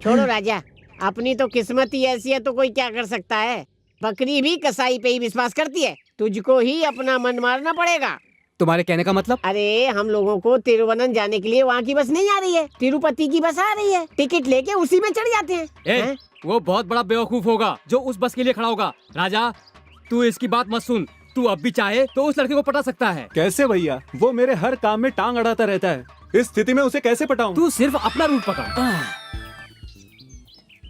छोड़ो राजा, अपनी तो किस्मत ही ऐसी है तो कोई क्या कर सकता है। बकरी भी कसाई पे ही विश्वास करती है। तुझको ही अपना मन मारना पड़ेगा। तुम्हारे कहने का मतलब? अरे हम लोगों को तिरुवनंतपुरम जाने के लिए वहाँ की बस नहीं आ रही है, तिरुपति की बस आ रही है। टिकट लेके उसी में चढ़ जाते हैं। वो बहुत बड़ा बेवकूफ होगा जो उस बस के लिए खड़ा होगा। राजा तू इसकी बात मत सुन, तू अब भी चाहे तो उस लड़के को पटा सकता है। कैसे भैया? वो मेरे हर काम में टांग अड़ाता रहता है। इस स्थिति में उसे कैसे पटाऊं? तू सिर्फ अपना रूट पकड़।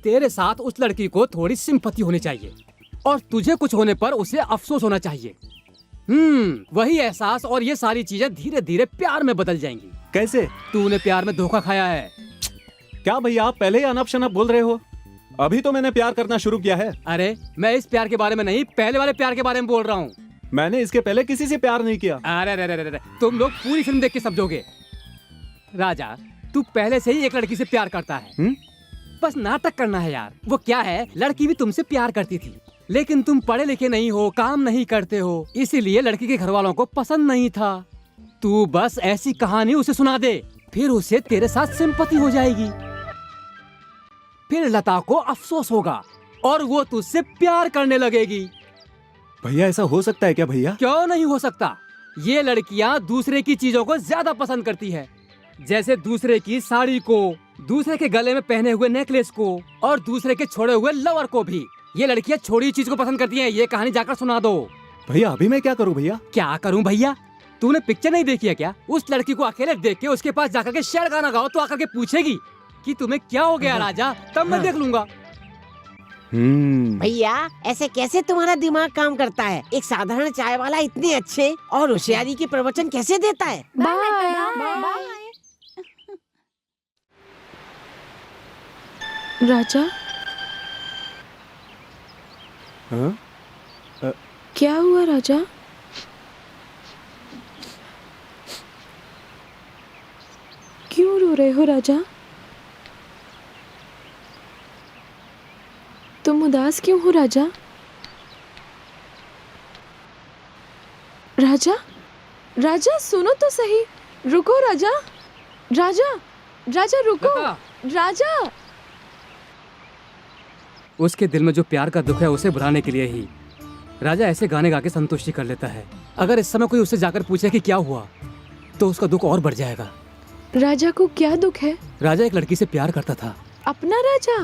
तेरे साथ उस लड़की को थोड़ी सिंपैथी होनी चाहिए और तुझे कुछ होने पर उसे अफसोस होना चाहिए। वही एहसास और ये सारी चीजें धीरे धीरे प्यार में बदल जाएंगी। कैसे? तूने प्यार में धोखा खाया है। क्या भैया आप पहले ही अनप शनप बोल रहे हो? अभी तो मैंने प्यार करना शुरू किया है। अरे मैं इस प्यार के बारे में नहीं, पहले वाले प्यार के बारे में बोल रहा हूँ। मैंने इसके पहले किसी से प्यार नहीं किया। अरे तुम लोग पूरी फिल्म देख के समझोगे। राजा तू पहले से ही एक लड़की से प्यार करता है। बस नाटक करना है यार। वो क्या है, लड़की भी तुमसे प्यार करती थी लेकिन तुम पढ़े लिखे नहीं हो, काम नहीं करते हो, इसीलिए लड़की के घर वालों को पसंद नहीं था। तू बस ऐसी कहानी उसे सुना दे, फिर उसे तेरे साथ सिंपैथी हो जाएगी। फिर लता को अफसोस होगा और वो तुझसे प्यार करने लगेगी। भैया ऐसा हो सकता है क्या भैया? क्यों नहीं हो सकता? ये लड़कियां दूसरे की चीजों को ज्यादा पसंद करती है, जैसे दूसरे की साड़ी को, दूसरे के गले में पहने हुए नेकलेस को और दूसरे के छोड़े हुए लवर को भी। ये लड़कियां छोड़ी चीज को पसंद करती हैं। ये कहानी जाकर सुना दो। भैया अभी मैं क्या करूं भैया? क्या करूं भैया? तूने पिक्चर नहीं देखी है क्या? उस लड़की को अकेले देख के उसके पास जाकर के शेर गाना गाओ तो आकर के पूछेगी कि तुम्हें क्या हो गया राजा, तब मैं देख लूंगा। भैया ऐसे कैसे तुम्हारा दिमाग काम करता है? एक साधारण चाय वाला इतने अच्छे और होशियारी के प्रवचन कैसे देता है? राजा क्या हुआ राजा? क्यों रो रहे हो राजा? तुम उदास क्यों हो राजा? राजा राजा सुनो तो सही, रुको राजा, राजा राजा रुको, राजा। उसके दिल में जो प्यार का दुख है उसे भुलाने के लिए ही राजा ऐसे गाने गा के संतुष्टि कर लेता है। अगर इस समय कोई उससे जाकर पूछे कि क्या हुआ तो उसका दुख और बढ़ जाएगा। राजा को क्या दुख है? राजा एक लड़की से प्यार करता था। अपना राजा?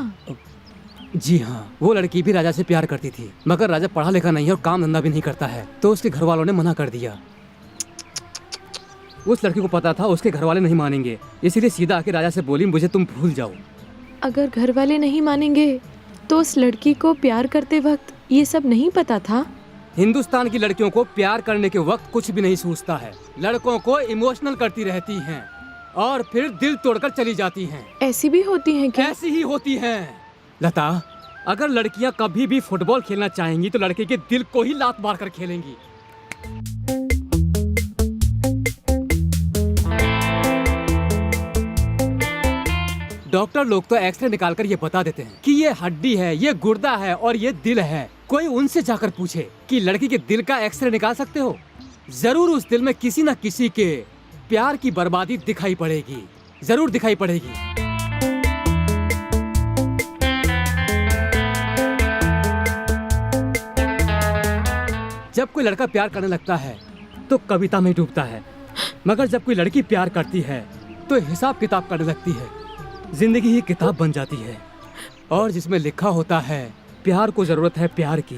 जी हाँ, वो लड़की भी राजा से प्यार करती थी, मगर राजा पढ़ा लिखा नहीं है और काम धंधा भी नहीं करता है, तो उसके घर वालों ने मना कर दिया। उस लड़की को पता था उसके घर वाले नहीं मानेंगे, इसीलिए सीधा आके राजा से बोली मुझे तुम भूल जाओ। अगर घर वाले नहीं मानेंगे तो उस लड़की को प्यार करते वक्त ये सब नहीं पता था? हिंदुस्तान की लड़कियों को प्यार करने के वक्त कुछ भी नहीं सूझता है। लड़कों को इमोशनल करती रहती हैं और फिर दिल तोड़कर चली जाती हैं। ऐसी भी होती हैं क्या? ऐसी ही होती हैं। लता, अगर लड़कियां कभी भी फुटबॉल खेलना चाहेंगी तो लड़के के दिल को ही लात मार कर खेलेंगी। डॉक्टर लोग तो एक्सरे निकालकर ये बता देते हैं कि ये हड्डी है, ये गुर्दा है और ये दिल है। कोई उनसे जाकर पूछे कि लड़की के दिल का एक्सरे निकाल सकते हो, जरूर उस दिल में किसी न किसी के प्यार की बर्बादी दिखाई पड़ेगी, जरूर दिखाई पड़ेगी। जब कोई लड़का प्यार करने लगता है तो कविता में डूबता है, मगर जब कोई लड़की प्यार करती है तो हिसाब किताब करने लगती है। जिंदगी ही किताब बन जाती है और जिसमें लिखा होता है प्यार को जरूरत है प्यार की।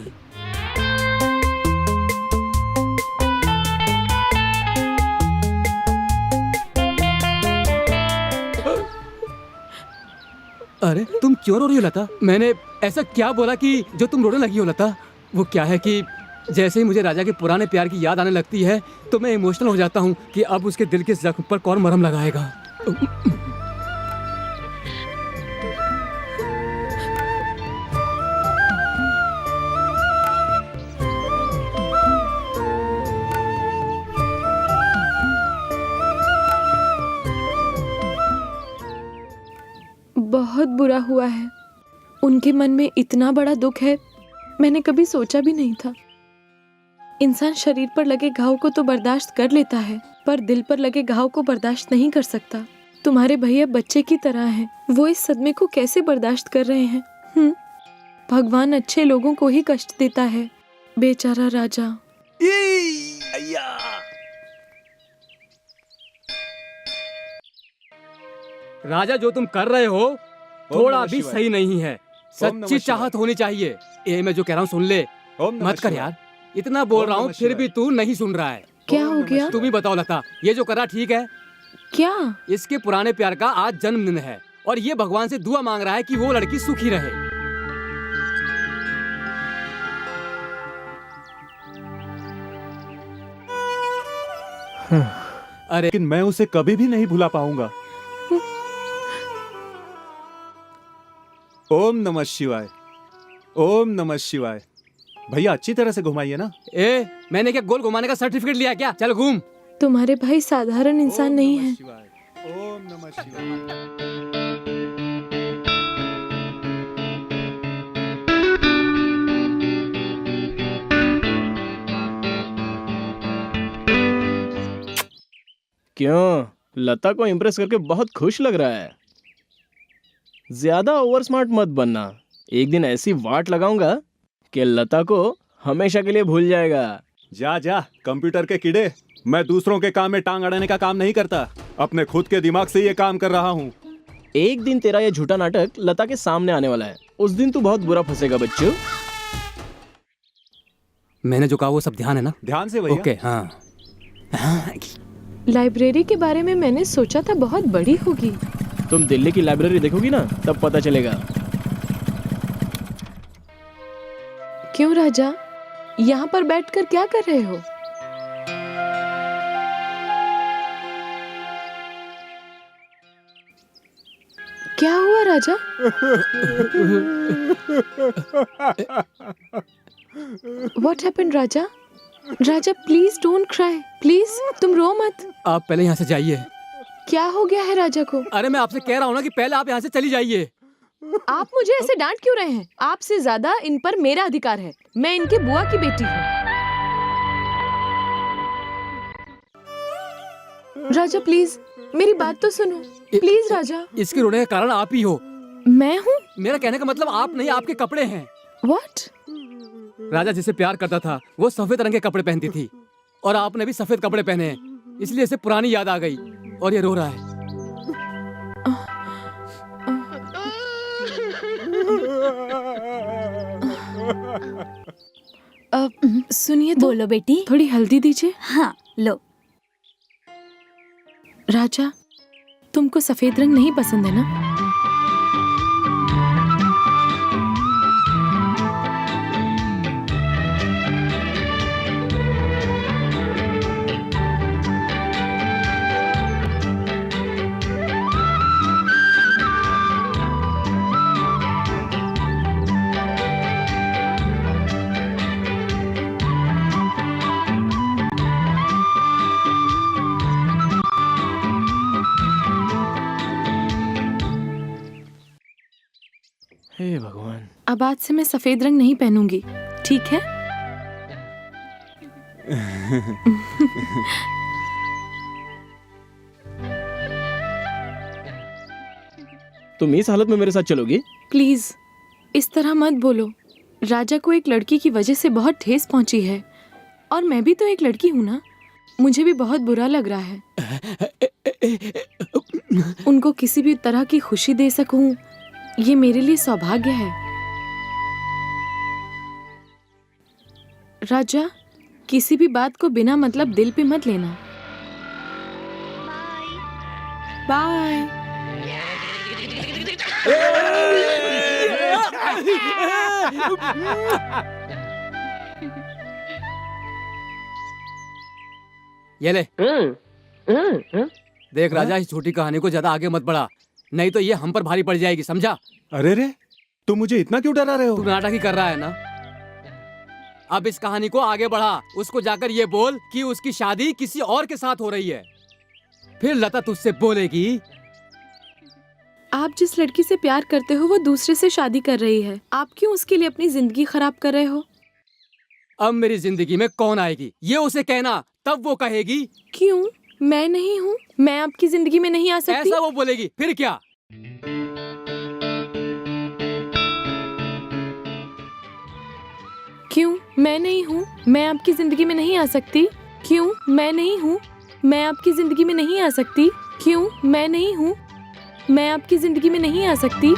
अरे तुम क्यों रो रही हो लता? मैंने ऐसा क्या बोला कि जो तुम रोने लगी हो लता? वो क्या है कि जैसे ही मुझे राजा के पुराने प्यार की याद आने लगती है तो मैं इमोशनल हो जाता हूँ कि अब उसके दिल के जख्म पर कौन मरहम लगाएगा। बहुत बुरा हुआ है। उनके मन में इतना बड़ा दुख है, मैंने कभी सोचा भी नहीं था। इंसान शरीर पर लगे घाव को तो बर्दाश्त कर लेता है, पर दिल पर लगे घाव को बर्दाश्त नहीं कर सकता। तुम्हारे भैया बच्चे की तरह हैं, वो इस सदमे को कैसे बर्दाश्त कर रहे हैं? भगवान अच्छे लोगों को ही कष्ट देता है। बेचारा राजा। राजा, जो तुम कर रहे हो थोड़ा भी सही नहीं है। सच्ची चाहत होनी चाहिए। ये मैं जो कह रहा हूँ सुन ले। मत कर यार, इतना बोल रहा हूँ फिर भी तू नहीं सुन रहा है। क्या हो गया? तुम ही बताओ लता, ये जो कर रहा ठीक है? क्या? इसके पुराने प्यार का आज जन्मदिन है और ये भगवान से दुआ मांग रहा है कि वो लड़की सुखी रहे। अरे लेकिन मैं उसे कभी भी नहीं भुला पाऊंगा। ओम नमः शिवाय, ओम नमः शिवाय। भैया अच्छी तरह से घुमाइए ना। मैंने क्या गोल घुमाने का सर्टिफिकेट लिया क्या? चल घूम। तुम्हारे भाई साधारण इंसान नहीं है। ओम नमः शिवाय। क्यों, लता को इम्प्रेस करके बहुत खुश लग रहा है। ज्यादा ओवर स्मार्ट मत बनना, एक दिन ऐसी वाट लगाऊंगा कि लता को हमेशा के लिए भूल जाएगा। जा जा कंप्यूटर के कीड़े, मैं दूसरों के काम में टांग अड़ाने का काम नहीं करता, अपने खुद के दिमाग से ये काम कर रहा हूँ। एक दिन तेरा ये झूठा नाटक लता के सामने आने वाला है, उस दिन तू बहुत बुरा फंसेगा बच्चों। मैंने जो कहा वो सब ध्यान है ना? ध्यान से भैया। ओके, हाँ। लाइब्रेरी के बारे में मैंने सोचा था बहुत बड़ी होगी। तुम दिल्ली की लाइब्रेरी देखोगी ना, तब पता चलेगा। क्यों राजा, यहाँ पर बैठकर क्या कर रहे हो? क्या हुआ राजा? What happened Raja? Raja please don't cry, please तुम रो मत। आप पहले यहाँ से जाइए। क्या हो गया है राजा को? अरे मैं आपसे कह रहा हूँ ना कि पहले आप यहाँ से चली जाइए। आप मुझे ऐसे डांट क्यों रहे हैं? आपसे ज्यादा इन पर मेरा अधिकार है, मैं इनके बुआ की बेटी हूँ। राजा प्लीज मेरी बात तो सुनो, प्लीज राजा। इसके रोने का कारण आप ही हो। मैं हूँ? मेरा कहने का मतलब आप नहीं, आपके कपड़े हैं। What? राजा जिसे प्यार करता था वो सफेद रंग के कपड़े पहनती थी, और आपने भी सफेद कपड़े पहने हैं, इसलिए इसे पुरानी याद आ गई और ये रो रहा है। सुनिए तो, बोलो बेटी। थोड़ी हल्दी दीजिए। हाँ लो। राजा तुमको सफेद रंग नहीं पसंद है ना? हे भगवान। अब आज से मैं सफेद रंग नहीं पहनूंगी, ठीक है? तुम इस हालत में मेरे साथ चलोगी? प्लीज इस तरह मत बोलो। राजा को एक लड़की की वजह से बहुत ठेस पहुंची है, और मैं भी तो एक लड़की हूँ ना, मुझे भी बहुत बुरा लग रहा है। उनको किसी भी तरह की खुशी दे सकूं, ये मेरे लिए सौभाग्य है। राजा किसी भी बात को बिना मतलब दिल पे मत लेना। बाय। ये ले। देख राजा, इस छोटी कहानी को ज्यादा आगे मत बढ़ा, नहीं तो ये हम पर भारी पड़ जाएगी, समझा? अरे रे, तुम मुझे इतना क्यों डरा रहे हो? तू नाटक ही कर रहा है ना। अब इस कहानी को आगे बढ़ा, उसको जाकर ये बोल कि उसकी शादी किसी और के साथ हो रही है, फिर लता तुझसे बोलेगी। आप जिस लड़की से प्यार करते हो वो दूसरे से शादी कर रही है, आप क्यों उसके लिए अपनी जिंदगी खराब कर रहे हो? अब मेरी जिंदगी में कौन आएगी ये उसे कहना, तब वो कहेगी। क्यों, मैं नहीं हूँ? मैं आपकी जिंदगी में नहीं आ सकती? ऐसा वो बोलेगी, फिर क्या? क्यों, मैं नहीं हूँ? मैं आपकी जिंदगी में नहीं आ सकती? क्यों, मैं नहीं हूँ? मैं आपकी जिंदगी में नहीं आ सकती? क्यों, मैं नहीं हूँ? मैं आपकी जिंदगी में नहीं आ सकती?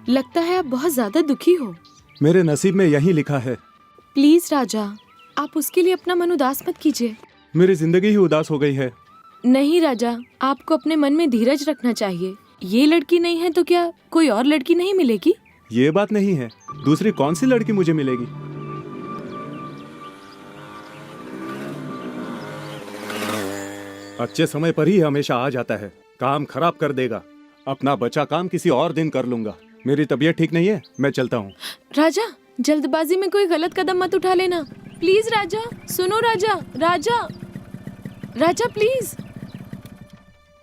लगता है आप बहुत ज्यादा दुखी हो। मेरे नसीब में यही लिखा है। प्लीज राजा, आप उसके लिए अपना मन उदास मत कीजिए। मेरी जिंदगी ही उदास हो गई है। नहीं राजा, आपको अपने मन में धीरज रखना चाहिए। ये लड़की नहीं है तो क्या कोई और लड़की नहीं मिलेगी? ये बात नहीं है, दूसरी कौन सी लड़की मुझे मिलेगी? अच्छे समय पर ही हमेशा आ जाता है, काम खराब कर देगा। अपना बचा काम किसी और दिन कर लूंगा। मेरी तबीयत ठीक नहीं है, मैं चलता हूँ। राजा, जल्दबाजी में कोई गलत कदम मत उठा लेना, प्लीज राजा। सुनो राजा, राजा, राजा प्लीज।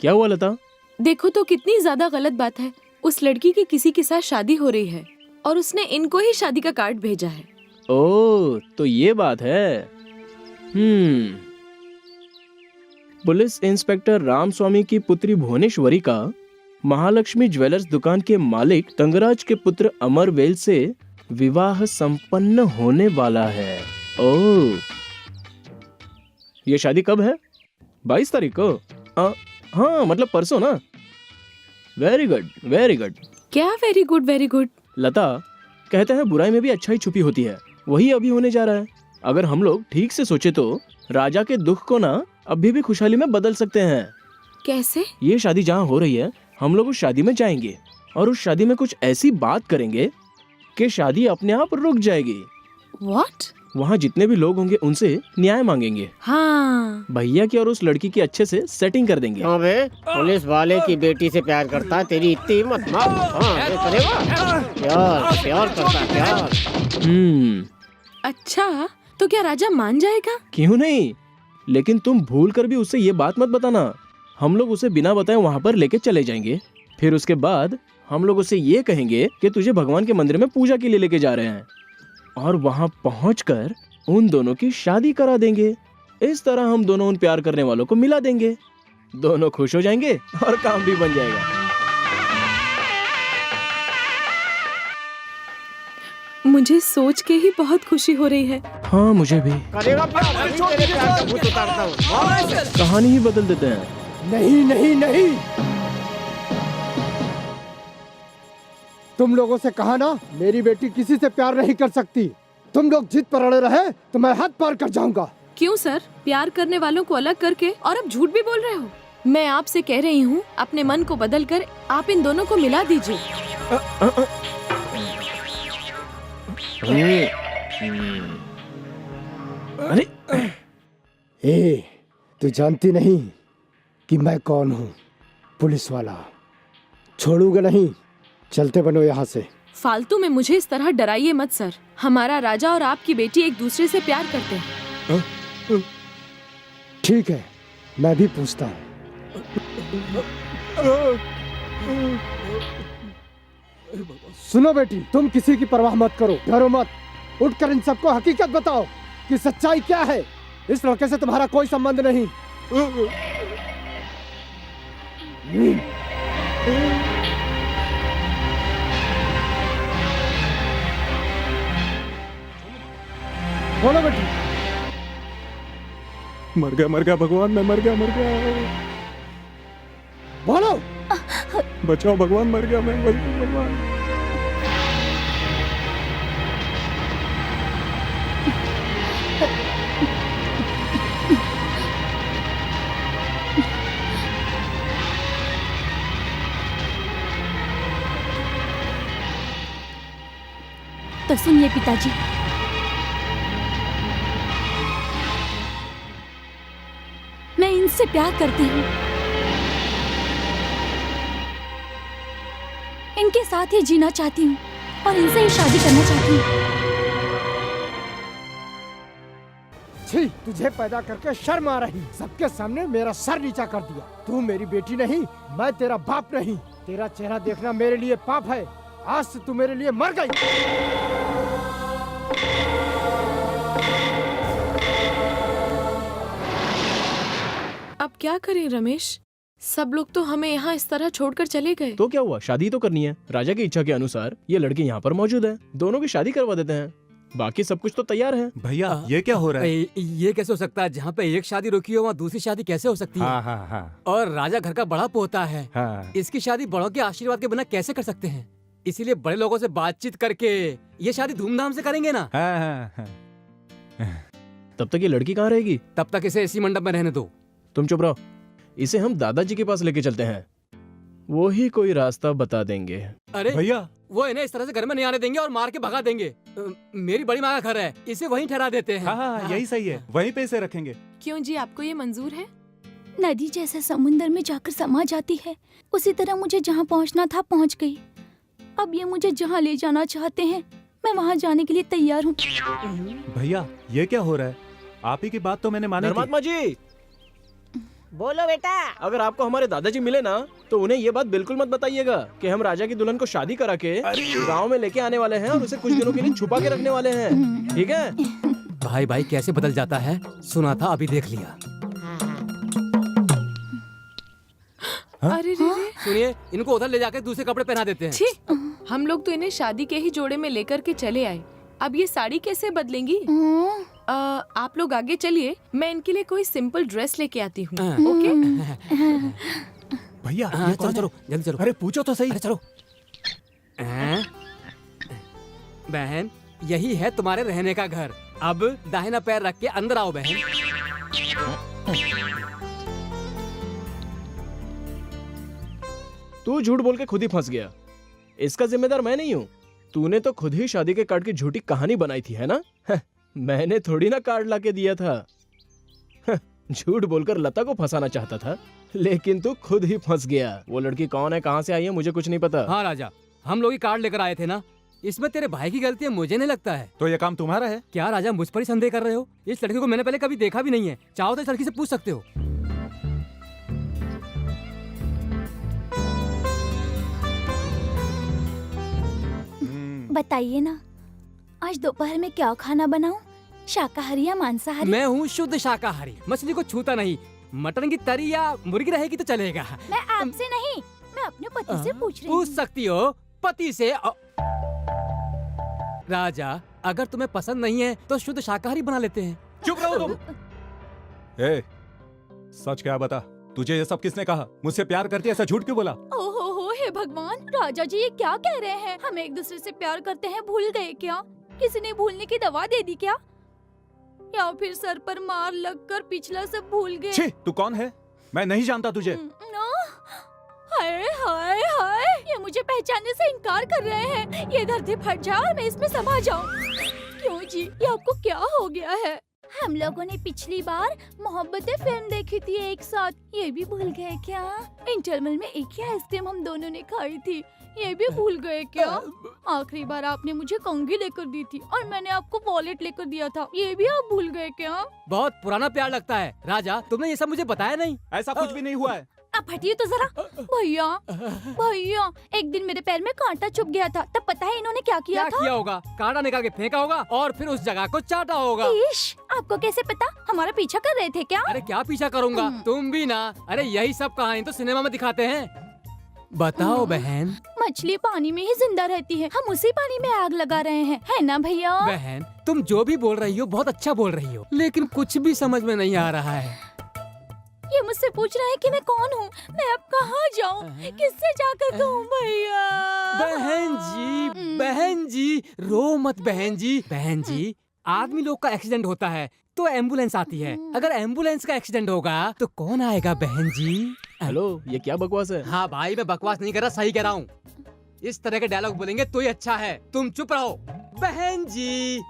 क्या हुआ लता? देखो तो कितनी ज्यादा गलत बात है। उस लड़की की किसी के साथ शादी हो रही है और उसने इनको ही शादी का कार्ड भेजा है। ओह, तो ये बात है। पुलिस इंस्पेक्टर रामस्वामी की पुत्री भुवनेश्वरी का महालक्ष्मी ज्वेलर्स दुकान के मालिक तंगराज के पुत्र अमरवेल से विवाह संपन्न होने वाला है। ओह, ये शादी कब है? 22 तारीख को? हाँ, मतलब परसों ना। Very good, very good. क्या वेरी गुड वेरी गुड? लता, कहते हैं बुराई में भी अच्छाई छुपी होती है, वही अभी होने जा रहा है। अगर हम लोग ठीक से सोचे तो राजा के दुख को ना अभी भी खुशहाली में बदल सकते हैं। कैसे? ये शादी जहाँ हो रही है, हम लोग उस शादी में जाएंगे और उस शादी में कुछ ऐसी बात करेंगे कि शादी अपने आप रुक जाएगी। What? वहाँ जितने भी लोग होंगे उनसे न्याय मांगेंगे। हाँ। भैया की और उस लड़की की अच्छे से सेटिंग कर देंगे। हाँ बे, पुलिस वाले की बेटी से प्यार करता है, तेरी इतनी हिम्मत ना? हाँ, ये करेगा? प्यार प्यार करता है, प्यार। अच्छा, तो क्या राजा मान जाएगा? क्यों नहीं, लेकिन तुम भूल कर भी उससे ये बात मत बताना। हम लोग उसे बिना बताए वहाँ पर लेके चले जाएंगे। फिर उसके बाद हम लोग उसे ये कहेंगे कि तुझे भगवान के मंदिर में पूजा के लिए लेके जा रहे हैं, और वहाँ पहुँचकर उन दोनों की शादी करा देंगे। इस तरह हम दोनों उन प्यार करने वालों को मिला देंगे, दोनों खुश हो जाएंगे और काम भी बन जाएगा। मुझे सोच के ही बहुत खुशी हो रही है। हाँ, मुझे भी। करेगा प्यार, अभी तेरे प्यार का भूत उतारता हूँ। कहानी ही बदल देते हैं। नहीं नहीं नहीं, तुम लोगों से कहा ना, मेरी बेटी किसी से प्यार नहीं कर सकती। तुम लोग जिद पर अड़े रहे तो मैं हद पार कर जाऊंगा। क्यों सर? प्यार करने वालों को अलग करके और अब झूठ भी बोल रहे हो। मैं आपसे कह रही हूँ, अपने मन को बदल कर आप इन दोनों को मिला दीजिए। अरे ए, तू जानती नहीं कि मैं कौन हूँ? पुलिस वाला। छोड़ूंगा नहीं, चलते बनो यहाँ से। फालतू में मुझे इस तरह डराइए मत सर। हमारा राजा और आपकी बेटी एक दूसरे से प्यार करते हैं। ठीक है, मैं भी पूछता हूँ। सुनो बेटी, तुम किसी की परवाह मत करो, डरो मत। उठकर इन सबको हकीकत बताओ कि सच्चाई क्या है। इस लड़के से तुम्हारा कोई संबंध नहीं। बोलो बेटी। मर गया भगवान, मैं मर गया। बोलो। बचाओ भगवान, मर गया मैं, भगवान। तो सुनिए पिताजी, मैं इनसे प्यार करती हूँ। इनके साथ ही जीना चाहती हूँ और इनसे ही शादी करना चाहती हूँ। छी, तुझे पैदा करके शर्म आ रही? सबके सामने मेरा सर नीचा कर दिया। तू मेरी बेटी नहीं, मैं तेरा बाप नहीं। तेरा चेहरा देखना मेरे लिए पाप है। आज से तू मेरे लिए मर गई। अब क्या करें रमेश? सब लोग तो हमें यहाँ इस तरह छोड़कर चले गए। तो क्या हुआ, शादी तो करनी है। राजा की इच्छा के अनुसार ये लड़की यहाँ पर मौजूद है, दोनों की शादी करवा देते हैं। बाकी सब कुछ तो तैयार है। भैया ये क्या हो रहा है? ये कैसे हो सकता है? जहाँ पे एक शादी रुकी हो वहाँ दूसरी शादी कैसे हो सकती है? हाँ। और राजा घर का बड़ा पोता है। हाँ। इसकी शादी बड़ों के आशीर्वाद के बिना कैसे कर सकते हैं? इसीलिए बड़े लोगों से बातचीत करके ये शादी धूमधाम से करेंगे ना। हाँ। तब तक ये लड़की कहाँ रहेगी? तब तक इसे इसी मंडप में रहने दो। तुम चुप रहो, इसे हम दादाजी के पास लेके चलते हैं, वो ही कोई रास्ता बता देंगे। अरे भैया, वो इन्हें इस तरह से घर में नहीं आने देंगे और मार के भगा देंगे। मेरी बड़ी माँ का घर है, इसे वहीं ठहरा देते हैं। हाँ, यही सही है, वहीं पे इसे रखेंगे। क्यों जी, आपको ये मंजूर है? नदी जैसे समुंदर में जाकर समा जाती है, उसी तरह मुझे जहाँ पहुँचना था पहुँच गई। अब ये मुझे जहाँ ले जाना चाहते हैं, मैं वहाँ जाने के लिए तैयार हूँ। भैया, ये क्या हो रहा है? आप ही की बात तो मैंने मानी थी। धर्मात्मा जी, बोलो बेटा। अगर आपको हमारे दादाजी मिले ना, तो उन्हें ये बात बिल्कुल मत बताइएगा कि हम राजा की दुल्हन को शादी करा के गांव में लेके आने वाले हैं और उसे कुछ दिनों के लिए छुपा के रखने वाले हैं, ठीक है? भाई कैसे बदल जाता है, सुना था अभी देख लिया। अरे रे रे। सुनिए, इनको उधर ले जाकर दूसरे कपड़े पहना देते हैं। छी, हम लोग तो इन्हें शादी के ही जोड़े में लेकर के चले आए, अब ये साड़ी कैसे बदलेंगी? आप लोग आगे चलिए, मैं इनके लिए कोई सिंपल ड्रेस लेके आती हूँ। ओके? भैया चलो चलो जल्दी चलो। अरे पूछो तो सही। अरे चलो। बहन, यही है तुम्हारे रहने का घर। अब दाहिना पैर रख के अंदर आओ बहन। तू झूठ बोल के खुद ही फंस गया। इसका जिम्मेदार मैं नहीं हूँ। तूने तो खुद ही शादी के कार्ड की झूठी कहानी बनाई थी, है ना? मैंने थोड़ी ना कार्ड लाके दिया था। झूठ बोलकर लता को फंसाना चाहता था, लेकिन तू खुद ही फंस गया। वो लड़की कौन है, कहाँ से आई है, मुझे कुछ नहीं पता। हाँ राजा, हम लोग ही कार्ड लेकर आए थे ना। इसमें तेरे भाई की गलती है, मुझे नहीं लगता है। तो ये काम तुम्हारा है? क्या राजा, मुझ पर ही संदेह कर रहे हो? इस लड़की को मैंने पहले कभी देखा भी नहीं है। चाहो तो इस लड़की से पूछ सकते हो। बताइए ना, आज दोपहर में क्या खाना बनाऊं? शाकाहारी या मांसाहारी? मैं हूँ शुद्ध शाकाहारी, मछली को छूता नहीं। मटन की तरी या मुर्गी रहेगी तो चलेगा। मैं आपसे नहीं, मैं अपने पति से पूछ रही हूँ। पूछ सकती हो पति से। राजा, अगर तुम्हें पसंद नहीं है तो शुद्ध शाकाहारी बना लेते हैं। चुप रहो तुम। ए, सच क्या बता, तुझे ये सब किसने कहा? मुझसे प्यार करती है, ऐसा झूठ क्यों बोला? ओहो हे भगवान, राजा जी ये क्या कह रहे हैं? हम एक दूसरे से प्यार करते हैं, भूल गए क्या? किसी ने भूलने की दवा दे दी क्या? या फिर सर पर मार लगकर पिछला सब भूल गए? छी, तू कौन है? मैं नहीं जानता तुझे। हाय हाय हाय, ये मुझे पहचानने से इनकार कर रहे हैं। ये धरती फट जाए और मैं इसमें समा जाऊं। क्यों जी, ये आपको क्या हो गया है? हम लोगों ने पिछली बार मोहब्बतें फिल्म देखी थी एक साथ, ये भी भूल गए क्या? इंटरवल में एक ही आइसक्रीम हम दोनों ने खाई थी, ये भी भूल गए क्या? आखिरी बार आपने मुझे कंघी लेकर दी थी और मैंने आपको वॉलेट लेकर दिया था, ये भी आप भूल गए क्या? बहुत पुराना प्यार लगता है। राजा, तुमने ये सब मुझे बताया नहीं। ऐसा कुछ भी नहीं हुआ है। आप हटिए तो जरा। भैया भैया, एक दिन मेरे पैर में कांटा चुभ गया था, तब पता है इन्होंने क्या किया था? क्या किया होगा? कांटा निकाल के फेंका होगा और फिर उस जगह को चाटा होगा। ईश, आपको कैसे पता? हमारा पीछा कर रहे थे क्या? अरे क्या पीछा करूंगा, तुम भी ना। अरे यही सब कहानी तो सिनेमा में दिखाते हैं। बताओ बहन। मछली पानी में ही जिंदा रहती है, हम उसी पानी में आग लगा रहे हैं, है ना भैया? बहन, तुम जो भी बोल रही हो बहुत अच्छा बोल रही हो, लेकिन कुछ भी समझ में नहीं आ रहा है। ये मुझसे पूछ रहे हैं कि मैं कौन हूँ, मैं अब कहाँ जाऊँ, किससे जाकर कहूँ भैया? बहन जी, रो मत बहन जी। बहन जी, आदमी लोग का एक्सीडेंट होता है तो एम्बुलेंस आती है। अगर एम्बुलेंस का एक्सीडेंट होगा तो कौन आएगा बहन जी? हेलो, ये क्या बकवास है? हाँ भाई, मैं बकवास नहीं कर रहा, सही कह रहा हूँ। इस तरह के डायलॉग बोलेंगे तो ही अच्छा है। तुम चुप रहो। बहन जी,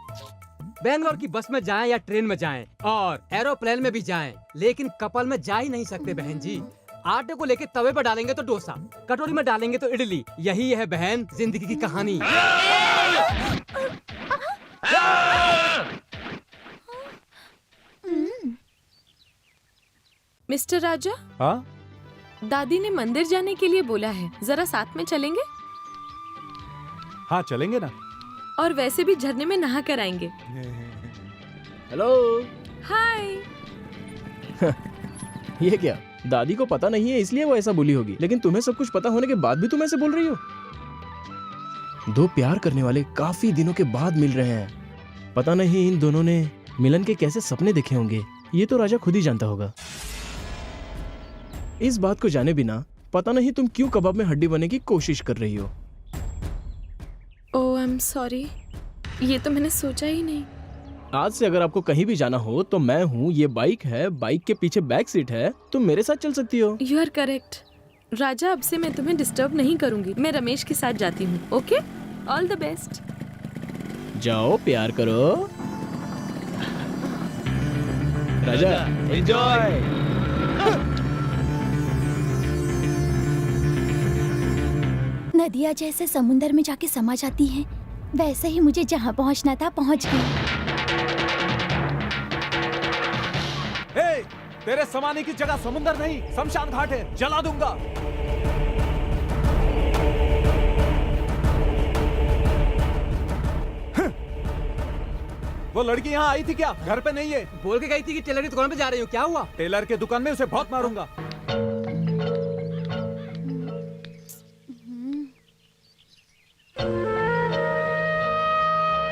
बेंगलोर की बस में जाएं या ट्रेन में जाएं और एरोप्लेन में भी जाएं, लेकिन कपल में जा ही नहीं सकते बहन जी। आटे को लेके तवे पर डालेंगे तो डोसा, कटोरी में डालेंगे तो इडली। यही है बहन जिंदगी की कहानी। मिस्टर राजा, हाँ? दादी ने मंदिर जाने के लिए बोला है, जरा साथ में चलेंगे? हाँ चलेंगे ना। और वैसे भी झरने में नहा कर आएंगे। हेलो। हाय। ये क्या, दादी को पता नहीं है इसलिए वो ऐसा बोली होगी, लेकिन तुम्हें सब कुछ पता होने के बाद भी तुम ऐसे बोल रही हो? दो प्यार करने वाले काफी दिनों के बाद मिल रहे हैं। पता नहीं इन दोनों ने मिलन के कैसे सपने देखे होंगे, ये तो राजा खुद ही जानता होगा। इस बात को जाने बिना पता नहीं तुम क्यों कबाब में हड्डी बनने की कोशिश कर रही हो। ओह, आई एम सॉरी, ये तो मैंने सोचा ही नहीं। आज से अगर आपको कहीं भी जाना हो तो मैं हूँ, ये बाइक है, बाइक के पीछे बैक सीट है, तुम मेरे साथ चल सकती हो। You are correct. राजा, अब से मैं तुम्हें डिस्टर्ब नहीं करूंगी, मैं रमेश के साथ जाती हूँ। Okay, all the best. जाओ, प्यार करो। राजा, एंजॉय। नदियाँ जैसे समुंदर में जाके समा जाती हैं, वैसे ही मुझे जहाँ पहुँचना था पहुँच गई। तेरे समाने की जगह समुंदर नहीं, शमशान घाट है, जला दूंगा। वो लड़की यहाँ आई थी क्या? घर पे नहीं है। बोल के गई थी कि टेलर की दुकान पे जा रही हूँ, क्या हुआ? टेलर के दुकान में उसे बहुत मारूंगा।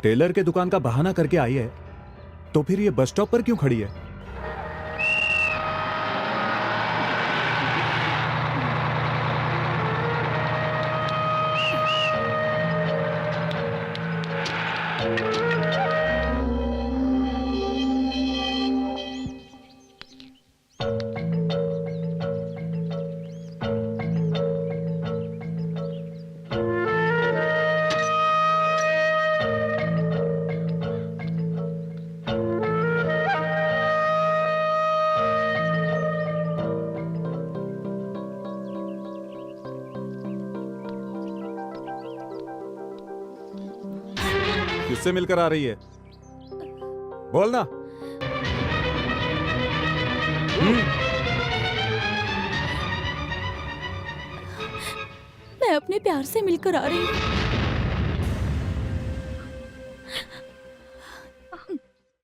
टेलर के दुकान का बहाना करके आई है, तो फिर ये बस स्टॉप पर क्यों खड़ी है? किससे मिलकर आ रही है? बोलना। मैं अपने प्यार से मिलकर आ रही हूँ।